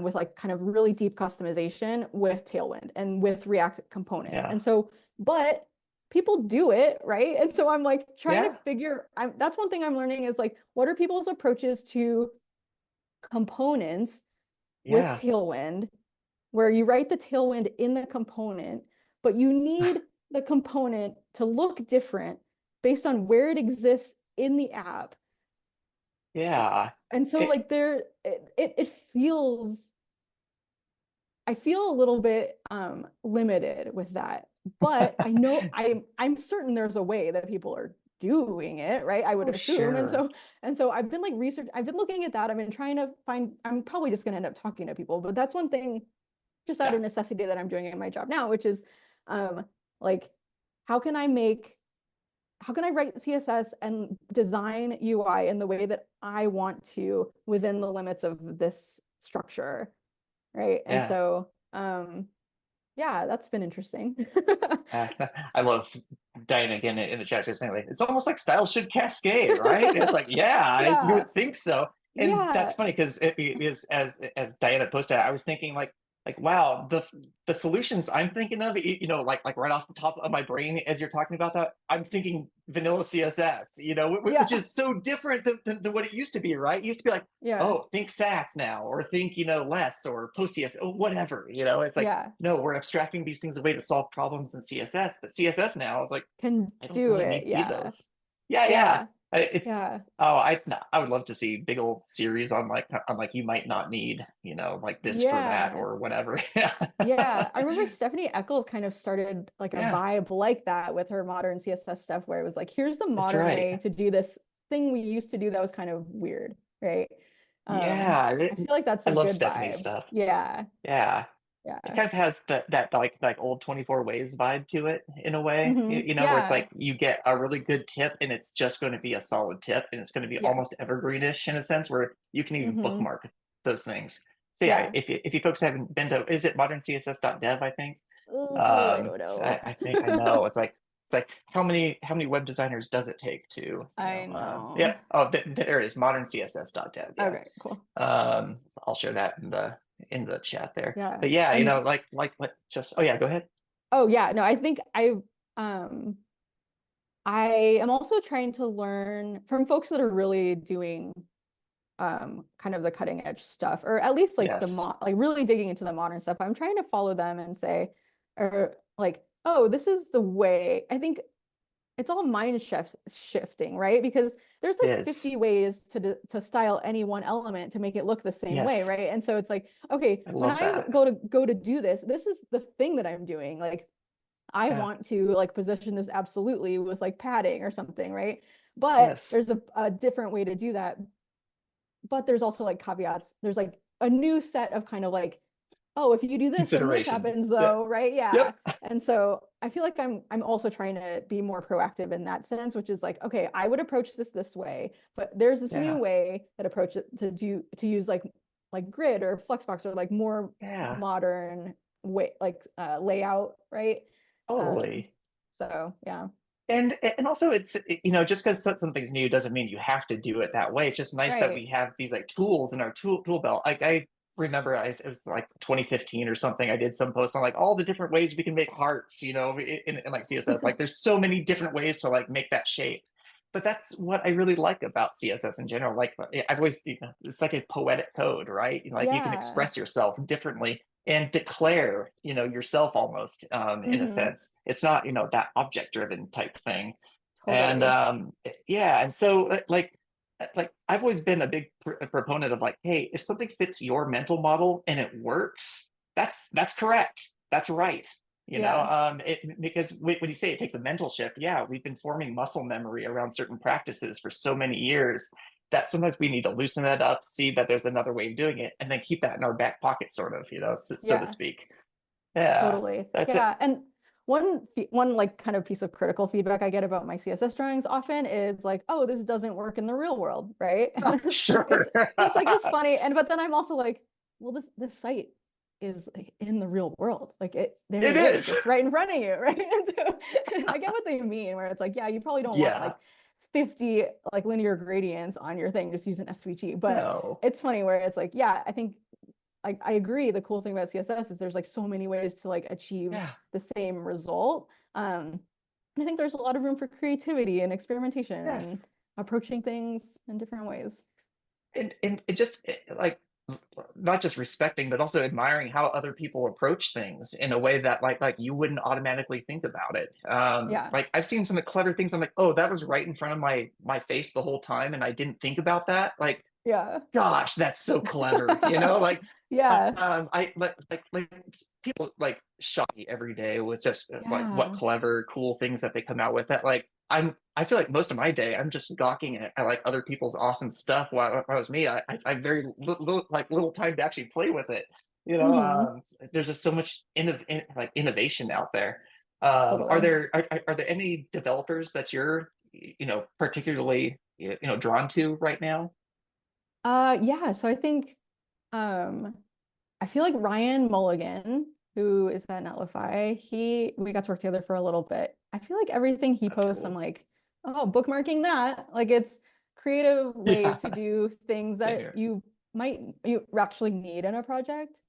with like kind of really deep customization with Tailwind and with React components.
yeah,
And so, but people do it, right? And so I'm like trying to
yeah,
that's one thing I'm learning is like, what are people's approaches to components with
yeah.
Tailwind, where you write the Tailwind in the component, but you need the component to look different based on where it exists in the app.
Yeah.
And so
It,
like it feels, I feel a little bit limited with that. But I know I'm certain there's a way that people are doing it, right? I would
oh,
assume. And
sure.
so I've been like I've been looking at that. I've been trying to find, I'm probably just gonna end up talking to people, but that's one thing just out
Yeah.
of necessity that I'm doing in my job now, which is like how can I make how can I write CSS and design UI in the way that I want to within the limits of this structure, right? And
Yeah.
so, yeah, that's been interesting.
Uh, I love Diana again in the chat just saying like it's almost like styles should cascade, right? And it's like, yeah, you
Yeah,
would think so. And that's
yeah,
funny because it is as Diana posted, I was thinking like wow, the solutions I'm thinking of, like right off the top of my brain as you're talking about that, I'm thinking vanilla CSS, which
yeah,
is so different than what it used to be, right? It used to be like,
yeah,
oh, think SAS now, or think, less, or post CS, or whatever, it's like,
yeah.
no, we're abstracting these things away to solve problems in CSS. But CSS now, it's like,
Can
I don't
do
really
it.
need
Yeah,
those. Yeah, yeah.
yeah,
It's
yeah,
oh, I would love to see big old series on like you might not need, like this for that
yeah.
or whatever. Yeah.
Yeah, I remember Stephanie Eccles kind of started like a
Yeah,
vibe like that with her modern CSS stuff, where it was like, here's the
that's
modern
right.
way to do this thing we used to do that was kind of weird, right?
Yeah.
I feel like that's
I
a
love
good
Stephanie
vibe.
stuff.
Yeah,
Yeah. It
yeah.
kind of has that like old 24 ways vibe to it in a way, where it's
Yeah,
like you get a really good tip and it's just going to be a solid tip and it's going to be
yeah.
almost evergreenish in a sense where you can even
hmm
bookmark those things. So yeah,
Yeah.
if you folks haven't been to, is it moderncss.dev, I think?
Oh, I don't know.
I think I know. It's like how many web designers does it take to,
I
yeah.
know.
Oh, there it is, moderncss.dev. Yeah.
Okay, cool.
I'll share that in the chat there.
Yeah.
But yeah,
And
like what just oh yeah, go ahead.
oh yeah, no, I think um I am also trying to learn from folks that are really doing kind of the cutting edge stuff, or at least like
Yes.
like really digging into the modern stuff. I'm trying to follow them and say, or like, oh, this is the way. I think it's all shifting, right? Because there's
It
like
is.
50 ways to style any one element to make it look the same way,
Yes.
right? And so it's like, okay,
I
when
love
I
that.
go to do this, this is the thing that I'm doing. Like I
Yeah.
want to like position this absolutely with like padding or something, right? But
Yes.
there's a different way to do that. But there's also like caveats. There's like a new set of kind of like, oh, if you do this, then this
Considerations.
happens
Yeah.
though, right? Yeah.
Yep.
And so I feel like I'm also trying to be more proactive in that sense, which is like, okay, I would approach this way, but there's this new
Yeah.
way that approach it to use like grid or flexbox or like more
Yeah.
modern way like layout, right? Um,
Totally.
so yeah.
And also it's just because something's new doesn't mean you have to do it that way. It's just nice that
Right.
we have these like tools in our tool belt. Like I remember it was like 2015 or something. I did some post on like all the different ways we can make hearts, in like CSS. Like there's so many different ways to like make that shape. But that's what I really like about CSS in general. Like I've always, it's like a poetic code, right? Like you can
Yeah.
express yourself differently and declare yourself almost, in a
Mm-hmm.
sense. It's not that object driven type thing. And
Totally.
yeah, and so like I've always been a big proponent of like, hey, if something fits your mental model and it works, that's correct, that's right.
Yeah.
Because when you say it takes a mental shift, yeah, we've been forming muscle memory around certain practices for so many years that sometimes we need to loosen that up, see that there's another way of doing it, and then keep that in our back pocket, sort of, so to
Yeah.
speak. Yeah,
Totally.
that's it.
Yeah. And one like kind of piece of critical feedback I get about my CSS drawings often is like, oh, this doesn't work in the real world, right? It's
Sure.
it's like this funny, and but then I'm also like, well, this site is like, in the real world. Like there
It
it is.
is.
It's right in front of you, right? And so I get what they mean, where it's like, yeah, you probably don't want
Yeah.
like 50 like linear gradients on your thing, just use an SVG. But
No.
it's funny where it's like, yeah, I think I agree. The cool thing about CSS is there's like so many ways to like achieve
Yeah.
the same result. I think there's a lot of room for creativity and experimentation and
Yes.
approaching things in different ways.
And it just like not just respecting but also admiring how other people approach things in a way that like you wouldn't automatically think about it.
Yeah.
Like I've seen some clever things. I'm like, oh, that was right in front of my face the whole time and I didn't think about that. Like,
Yeah.
gosh, that's so clever. Like
Yeah.
I like people like shock me every day with just like what
Yeah.
clever, cool things that they come out with. That like I feel like most of my day I'm just gawking at like other people's awesome stuff. While it was me, I very little time to actually play with it.
Hmm.
There's just so much like innovation out there. Are
Totally.
there any developers that you're particularly drawn to right now?
Yeah, so I think um I feel like Ryan Mulligan, who is at Netlify, we got to work together for a little bit. I feel like everything he
That's
posts, I'm
cool.
like, oh, bookmarking that. Like it's creative
Yeah.
ways to do things
Same
that
here.
you actually need in a project.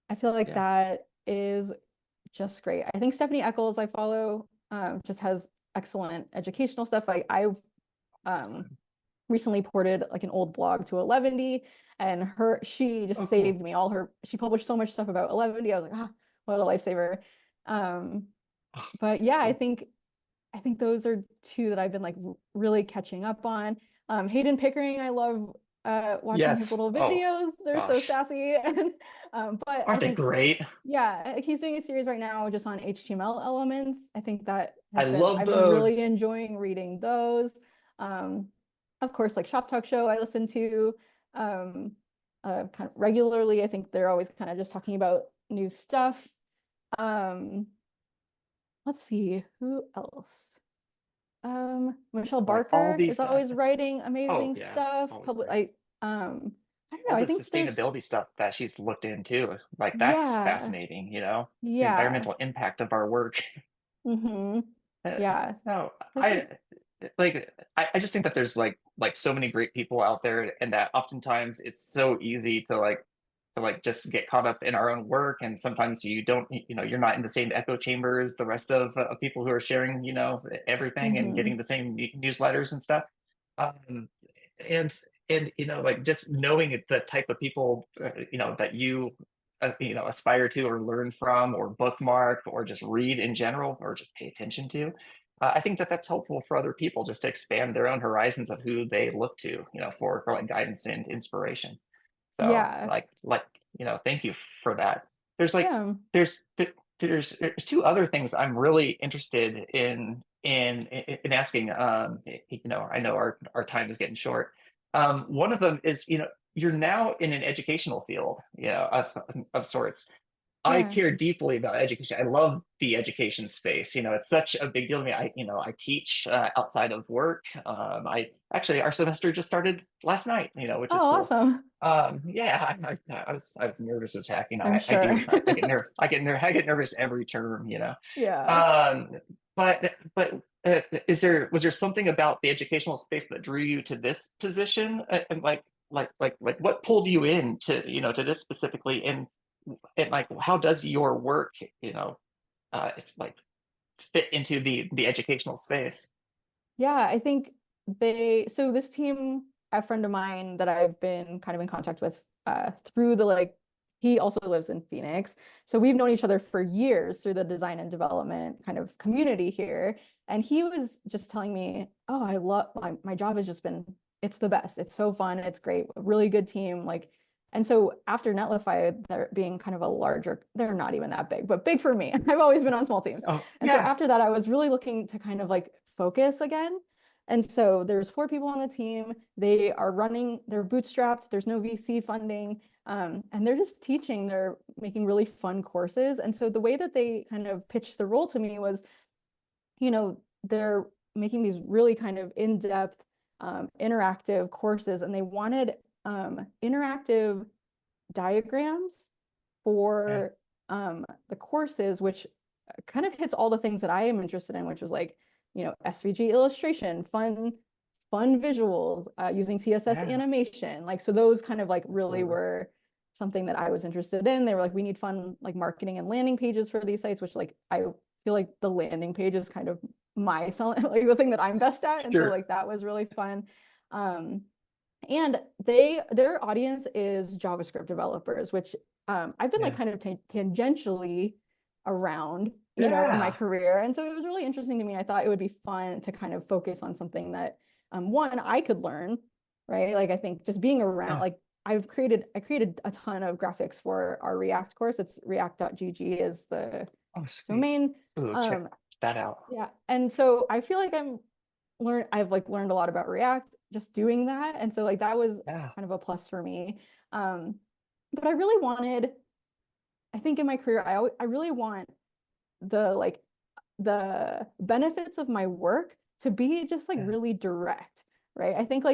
I feel like
Yeah.
that is just great. I think Stephanie Eccles I follow just has excellent educational stuff. I've um recently ported like an old blog to 11D and she
Oh,
just
cool.
saved me she published so much stuff about 11D. I was like, ah, what a lifesaver. Um, but yeah, I
Cool.
think those are two that I've been like really catching up on. Hayden Pickering, I love watching his
Yes.
little
Oh,
videos. They're so
gosh.
sassy. And but I
Aren't they
think
great?
yeah, he's doing a series right now just on HTML elements. I think that
I love
I've been really
those.
enjoying reading those. Um, of course, like Shop Talk Show, I listen to um, kind of regularly. I think they're always kind of just talking about new stuff. Um, let's see, who else? Michelle
Like all
Barker is
these.
always writing
Oh,
amazing
yeah.
stuff.
Always nice.
I don't know.
All
I
the
think there's
sustainability stuff that she's looked into, like that's
yeah,
fascinating, the
yeah.
environmental impact of our work.
Mm-hmm. Yeah.
No,
I think
I just think that there's like so many great people out there, and that oftentimes it's so easy to just get caught up in our own work, and sometimes you don't, you're not in the same echo chamber as the rest of people who are sharing, everything and
mhm.
getting the same newsletters and stuff. Um, and like just knowing the type of people that you aspire to or learn from or bookmark or just read in general or just pay attention to. I think that that's helpful for other people just to expand their own horizons of who they look to, for like guidance and inspiration. So
Yeah.
thank you for that. There's like
Yeah.
there's two other things I'm really interested in asking. I know our time is getting short. One of them is, you're now in an educational field, of sorts. I
Yeah.
care deeply about education. I love the education space. It's such a big deal to me. I teach outside of work. I actually, our semester just started last night, which is
Oh,
cool.
awesome.
Yeah, I was nervous as heck.
I'm
I
sure.
do. I get nervous every term.
Yeah.
Um, but was there something about the educational space that drew you to this position? And like what pulled you in to this specifically? And like, how does your work, like fit into the educational space?
Yeah, I think so this team, a friend of mine that I've been kind of in contact with through the he also lives in Phoenix. So we've known each other for years through the design and development kind of community here. And he was just telling me, oh, I love my job has just been, it's the best. It's so fun. It's great. A really good team. And so after Netlify, they're being kind of a larger, they're not even that big, but big for me. I've always been on small teams.
Oh,
And so
yeah.
after that, I was really looking to kind of focus again. And so there's 4 people on the team. They're bootstrapped. There's no VC funding. And they're just teaching. They're making really fun courses. And so the way that they kind of pitched the role to me was, they're making these really kind of in-depth, interactive courses, and they wanted interactive diagrams for the courses, which kind of hits all the things that I am interested in, which was SVG illustration, fun visuals, using CSS animation. So those kind of really were something that I was interested in. They were like, we need fun marketing and landing pages for these sites, which I feel like the landing page is kind of my the thing that I'm best at. And
Sure.
so that was really fun. And their audience is JavaScript developers, which I've been kind of tangentially around, in my career. And so it was really interesting to me. I thought it would be fun to kind of focus on something that one, I could learn, right? I think just being around, I created a ton of graphics for our React course. It's react.gg is the domain.
Ooh, check that out.
Yeah. And so I feel like I've learned a lot about React just doing that. And so that was kind of a plus for me. But I really wanted, I think in my career, I really want the benefits of my work to be just really direct, right? I think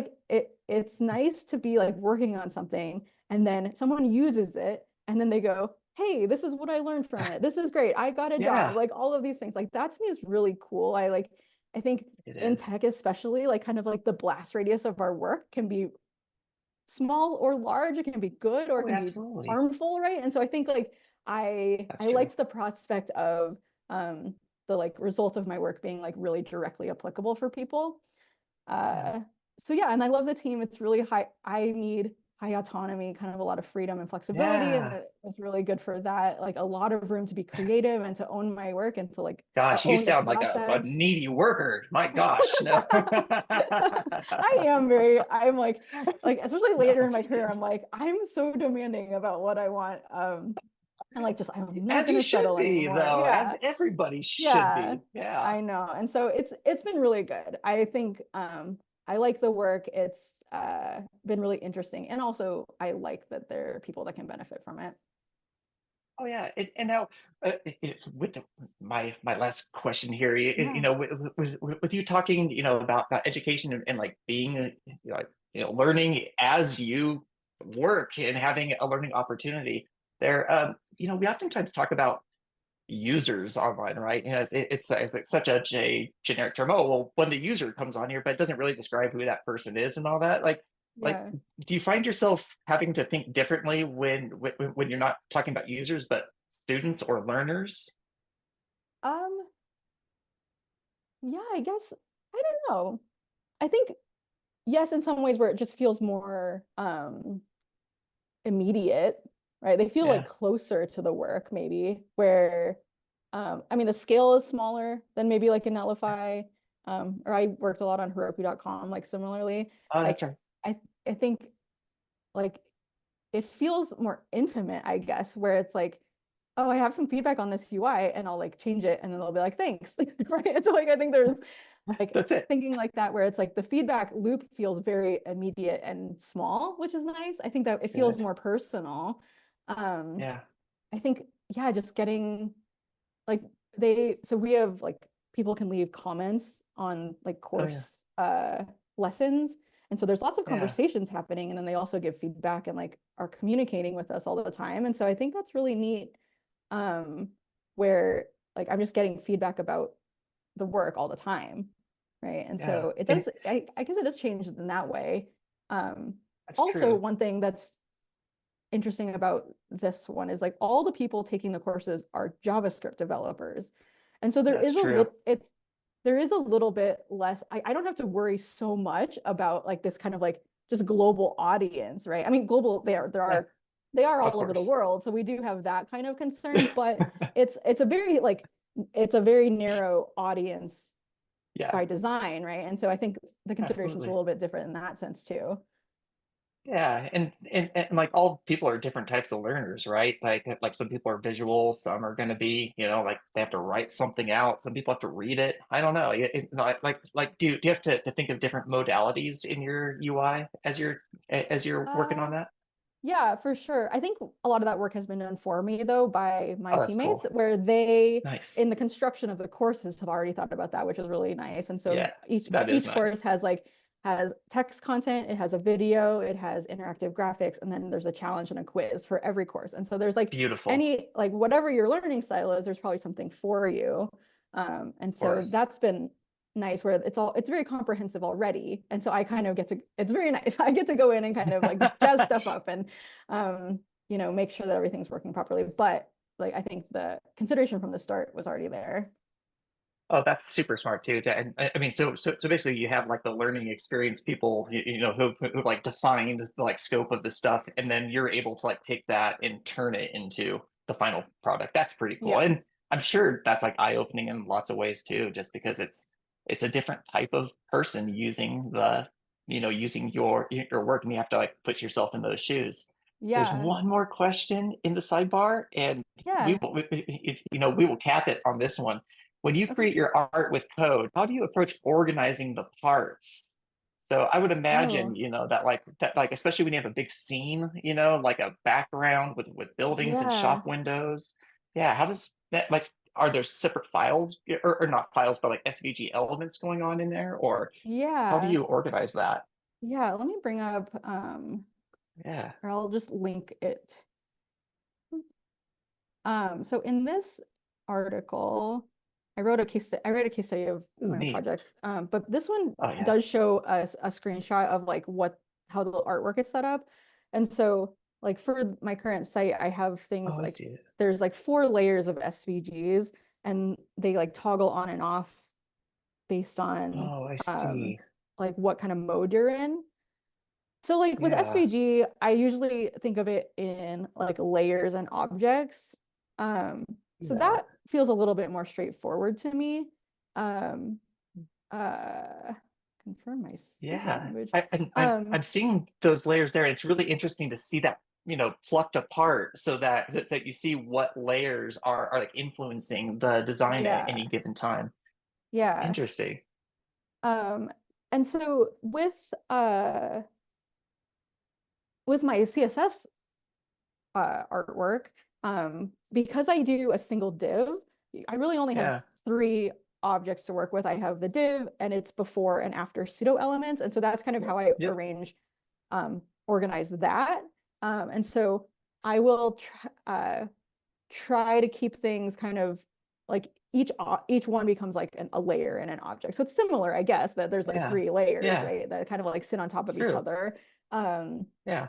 it's nice to be working on something and then someone uses it and then they go, hey, this is what I learned from it. This is great. I got a job. All of these things. That to me is really cool. I think in tech especially, kind of the blast radius of our work can be small or large. It can be good or it can be harmful, right? And so I think I liked the prospect of the result of my work being really directly applicable for people. So yeah, and I love the team. It's really high. I need high autonomy, kind of a lot of freedom and flexibility, and it was really good for that. A lot of room to be creative and to own my work and to
gosh, you
own the
sound like a
process.
needy worker. My gosh, no.
I'm especially later in my career, I'm so demanding about what I want. I'm not
as you
going to
should
settle
be,
anymore.
though,
Yeah.
as everybody should
Yeah,
be. Yeah,
I know. And so it's been really good. I think I like the work. It's been really interesting. And also I like that there are people that can benefit from it.
oh yeah. And now, with my last question here, with you talking, about education and being, learning as you work and having a learning opportunity there. We oftentimes talk about users online, right? It's such a generic term. Oh, well, when the user comes on here, but it doesn't really describe who that person is and all that.
Yeah.
Do you find yourself having to think differently when you're not talking about users, but students or learners?
Yeah, I guess I don't know. I think yes, in some ways where it just feels more immediate, right? They feel like
Yeah.
closer to the work, maybe, where I mean the scale is smaller than maybe like in Netlify. Or I worked a lot on Heroku.com, like similarly.
Oh, that's
Like
right.
I think like it feels more intimate, I guess, where it's like, oh, I have some feedback on this UI and I'll like change it and then they'll be like, thanks. Right. And so like I think there's like
That's it.
thinking like that where it's like the feedback loop feels very immediate and small, which is nice. I think that
That's
it feels
good.
more personal. Um,
Yeah.
I think, yeah, just getting like so we have like people can leave comments on like
Oh yeah.
course lessons, and so there's lots of
Yeah.
conversations happening, and then they also give feedback and like are communicating with us all the time, and so I think that's really neat, um where like I'm just getting feedback about the work all the time, right? And
Yeah.
so it
And
does, I guess it does change in that way. um
that's
Also,
true.
one thing that's interesting about this one is like all the people taking the courses are JavaScript developers. And so
That's true.
there is a little bit less, I don't have to worry so much about like this kind of like just global audience, right? I mean, global,
Yeah.
they are
Of
all over the
course.
world. So we do have that kind of concern, but it's a very like, it's a very narrow audience
Yeah.
by design, right? And so I think the consideration is a
Absolutely.
little bit different in that sense too.
Yeah, and like all people are different types of learners, right? Like some people are visual, some are going to be, like they have to write something out. Some people have to read it. I don't know. Do you have to think of different modalities in your UI as you're working
Uh,
on that?
Yeah, for sure. I think a lot of that work has been done for me though by my
Oh, that's
teammates,
cool.
where they
Nice.
in the construction of the courses have already thought about that, which is really nice. And so
Yeah, that is
each course
nice.
has like has text content, it has a video, it has interactive graphics, and then there's a challenge and a quiz for every course. And so there's like
Beautiful.
any like whatever your learning style is, there's probably something for you. And
Of
so
course.
that's been nice where it's very comprehensive already, and so I kind of get to, it's very nice. I get to go in and kind of like jazz stuff up and um make sure that everything's working properly, but like I think the consideration from the start was already there.
Oh, that's super smart too. And I mean, so basically, you have like the learning experience people, who like defined the like scope of the stuff, and then you're able to like take that and turn it into the final product. That's pretty cool,
Yeah,
and I'm sure that's like eye opening in lots of ways too, just because it's a different type of person using using your work, and you have to like put yourself in those shoes. There's
yeah,
one more question in the sidebar, and
yeah.
we will cap it on this one. When you
Okay.
create your art with code, how do you approach organizing the parts? So I would imagine,
Oh,
that like especially when you have a big scene, like a background with buildings and
yeah,
shop windows. Yeah, how does that like are there separate files or not files, but like SVG elements going on in there? Or how do
yeah,
you organize that?
yeah. Let me bring up
Yeah.
or I'll just link it. So in this article, I wrote a case study of
Ooh,
my
neat.
projects. But this one
Oh yeah.
does show us a screenshot of like how the artwork is set up. And so like for my current site, I have things
Oh, I
like
see it.
there's like 4 layers of SVGs, and they like toggle on and off based on
Oh, I
um
see.
like what kind of mode you're in. So like with
Yeah.
SVG, I usually think of it in like layers and objects. So
Yeah.
that feels a little bit more straightforward to me. Um, uh, confirm my state
Yeah,
language.
I'm seeing those layers there. It's really interesting to see that, plucked apart so that you see what layers are like influencing the design at
Yeah,
any given time. It's
yeah.
interesting.
Um, and so with my CSS artwork, because I do a single div, I really only have
Yeah,
3 objects to work with. I have the div and its before and after pseudo elements. And so that's kind of
yep,
how I
yep,
organize that. And so I will try to keep things kind of like each one becomes like a layer in an object. So it's similar, I guess, that there's like
yeah,
3 layers,
yeah.
right? That kind of like sit on top
It's
of each
true.
other. Um,
Yeah,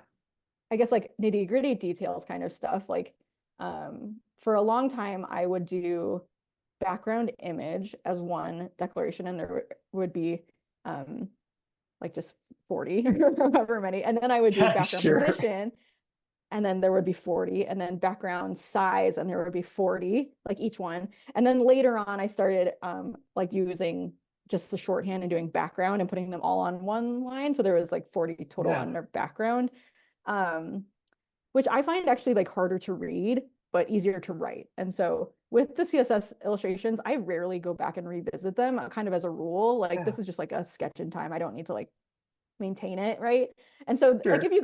I guess like nitty gritty details kind of stuff. Like for a long time, I would do background image as one declaration, and there would be like just 40 or however many. And then I would do
yeah,
background
sure.
position. and then there would be 40, and then background size, and there would be 40, like each one. And then later on, I started like using just the shorthand and doing background and putting them all on one line. So there was like 40 total under background, which I find actually like harder to read, but easier to write. And so with the CSS illustrations, I rarely go back and revisit them kind of as a rule. Like this is just like a sketch in time. I don't need to like maintain it, right? And so like if I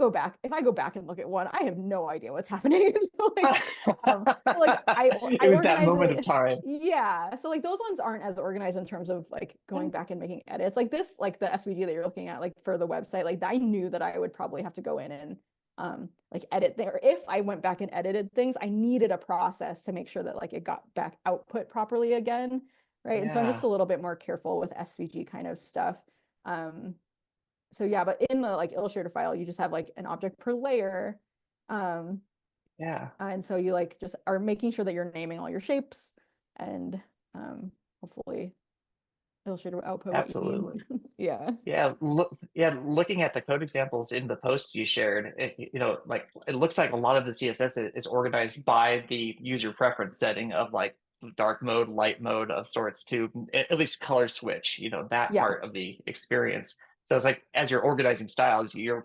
go back and look at one, I have no idea what's happening. So like I
it was that moment of time.
Yeah, so like those ones aren't as organized in terms of like going back and making edits. Like this, like the SVG that you're looking at, like for the website, like I knew that I would probably have to go in and like edit there. If I went back and edited things, I needed a process to make sure that like it got back output properly again, right? And so I'm just a little bit more careful with SVG kind of stuff. So yeah, but in the like Illustrator file, you just have like an object per layer. And so you like just are making sure that you're naming all your shapes, and hopefully Illustrator will output what you need.
Looking at the code examples in the posts you shared, like it looks like a lot of the CSS is organized by the user preference setting of like dark mode, light mode of sorts, to at least color switch, that part of the experience. So it's like as you're organizing styles, you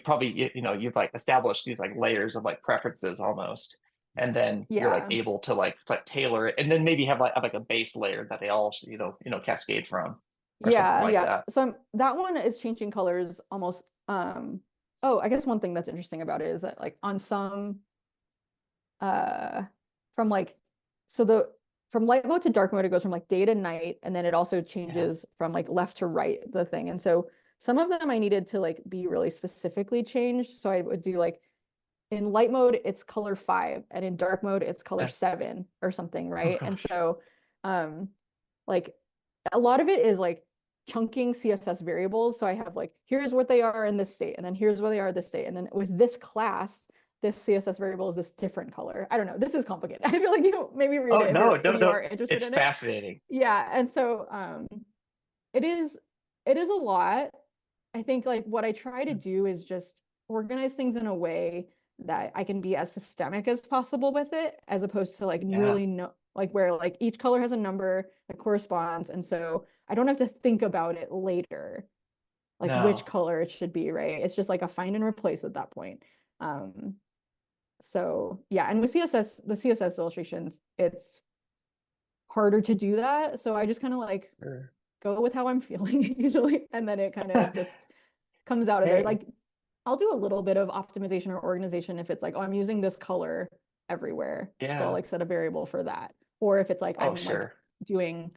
probably you've like established these like layers of like preferences almost, and then you're like able to like tailor it, and then maybe have like a base layer that they all cascade from, or something like that.
So that one is changing colors almost. Oh, I guess one thing that's interesting about it is that like on some from like from light mode to dark mode, it goes from like day to night, and then it also changes from like left to right, the thing. And so some of them I needed to like be really specifically changed. So I would do like in light mode, it's color 5, and in dark mode, it's color 7 or something, right? And so like a lot of it is like chunking CSS variables. So I have like, here's what they are in this state, and then here's what they are this state. And then with this class, this CSS variable is this different color. I don't know. This is complicated. I feel like you maybe read it if you are interested
it's
in
fascinating.
it. Yeah. And so it is a lot. I think like what I try to do is just organize things in a way that I can be as systemic as possible with it, as opposed to like really like where like each color has a number that corresponds. And so I don't have to think about it later, like which color it should be, right? It's just like a find and replace at that point. So yeah, and with CSS, the CSS illustrations, it's harder to do that. So I just kind of like go with how I'm feeling usually, and then it kind of just comes out of there. Like I'll do a little bit of optimization or organization if it's like, oh, I'm using this color everywhere. So I'll like set a variable for that. Or if it's like I'm like doing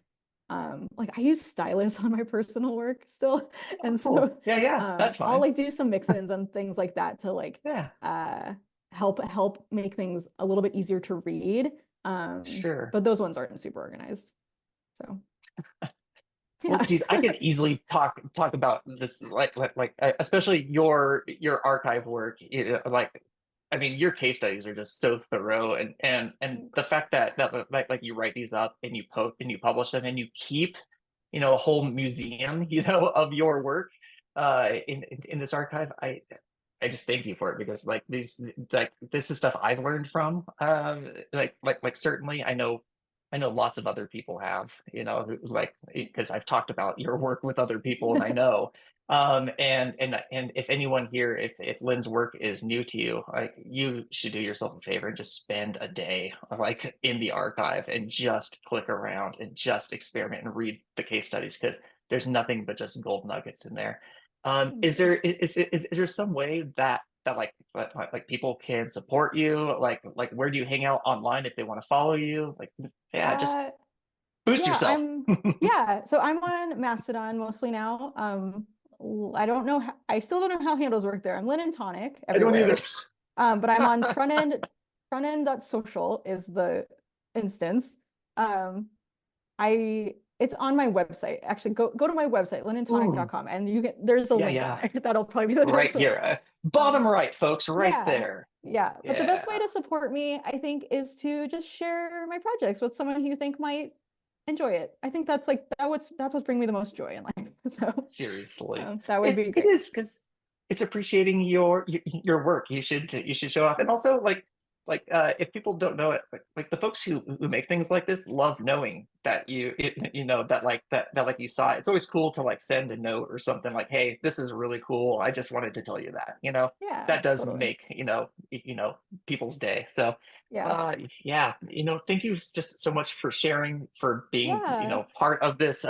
like I use stylus on my personal work still. And so
that's fine.
I'll like do some mix-ins and things like that to like help make things a little bit easier to read. But those ones aren't super organized. So
well, geez, I could easily talk about this, like especially your archive work. Like, I mean, your case studies are just so thorough, and the fact that like you write these up and you publish them, and you keep a whole museum of your work in this archive. I just thank you for it, because like this is stuff I've learned from. Like certainly I know lots of other people have, who, like, because I've talked about your work with other people, and I know. And if anyone here, if Lynn's work is new to you, like, you should do yourself a favor and just spend a day like in the archive and just click around and just experiment and read the case studies, because there's nothing but just gold nuggets in there. Is there some way that like people can support you? Like where do you hang out online if they want to follow you? Like, just boost yourself.
So I'm on Mastodon mostly now. I don't know I still don't know how handles work there. I'm Lynn and Tonic everywhere.
I don't either.
But I'm on frontend.social is the instance. It's on my website. Actually, go to my website, lynnandtonic.com, and there's a link on there. That'll probably be the
right here. Bottom right, folks, right there.
But the best way to support me, I think, is to just share my projects with someone who you think might enjoy it. I think that's what's bringing me the most joy in life. So
seriously,
that would be great.
It is, because it's appreciating your work. You should show off. And also if people don't know it, like the folks who make things like this love knowing that you know that like you saw it. It's always cool to like send a note or something like, hey, this is really cool. I just wanted to tell you that,
Yeah,
that does
totally.
make, people's day. So
Yeah.
yeah, thank you just so much for sharing, for being,
Yeah.
part of this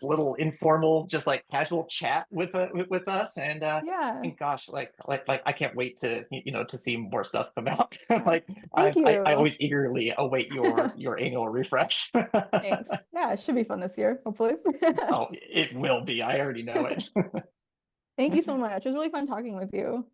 little informal, just like casual chat with us.
Yeah.
And gosh, like I can't wait to, to see more stuff come out.
Yeah.
Like
Thank
I
you.
always eagerly await your annual refresh.
Thanks. Yeah, it should be fun this year, hopefully.
Oh, it will be. I already know it.
Thank you so much. It was really fun talking with you.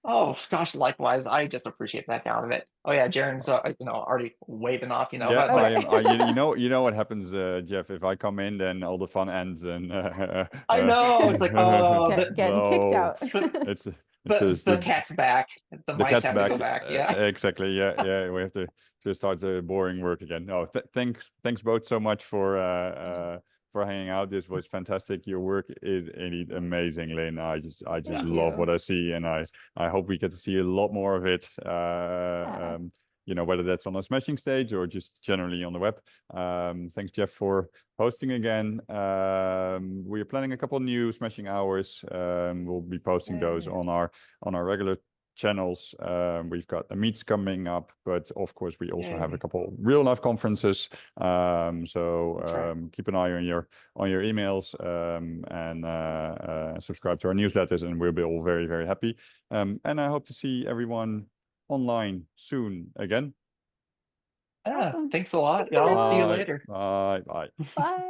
Oh gosh, likewise. I just appreciate that out of it. Oh yeah, Jaren's already waving off,
Yeah,
but
I
Okay.
am. You know what happens, Jeff. If I come in, then all the fun ends, and
I know it's like, oh,
Getting kicked
no,
out.
the
it's
the cat's back. The
the
mice
cat's
have to
back.
go back. Yeah.
Exactly. Yeah, yeah. We have to start the boring work again. No, thanks both so much for hanging out. This was fantastic. Your work is indeed amazing, Lynn. I just
Thank
love
you.
what I see, and I hope we get to see a lot more of it.
Yeah.
Whether that's on a smashing stage or just generally on the web. Thanks, Jeff, for hosting again. We are planning a couple of new smashing hours. We'll be posting those
Yay.
on our regular channels. We've got the meets coming up, but of course we also have a
Yay.
couple real life conferences.
That's right.
Keep an eye on your emails, and subscribe to our newsletters, and we'll be all very, very happy. And I hope to see everyone online soon again.
Yeah.
Awesome.
Thanks a lot,
Thanks,
y'all. See you
everyone.
Bye.
later.
Bye. Bye.
Bye.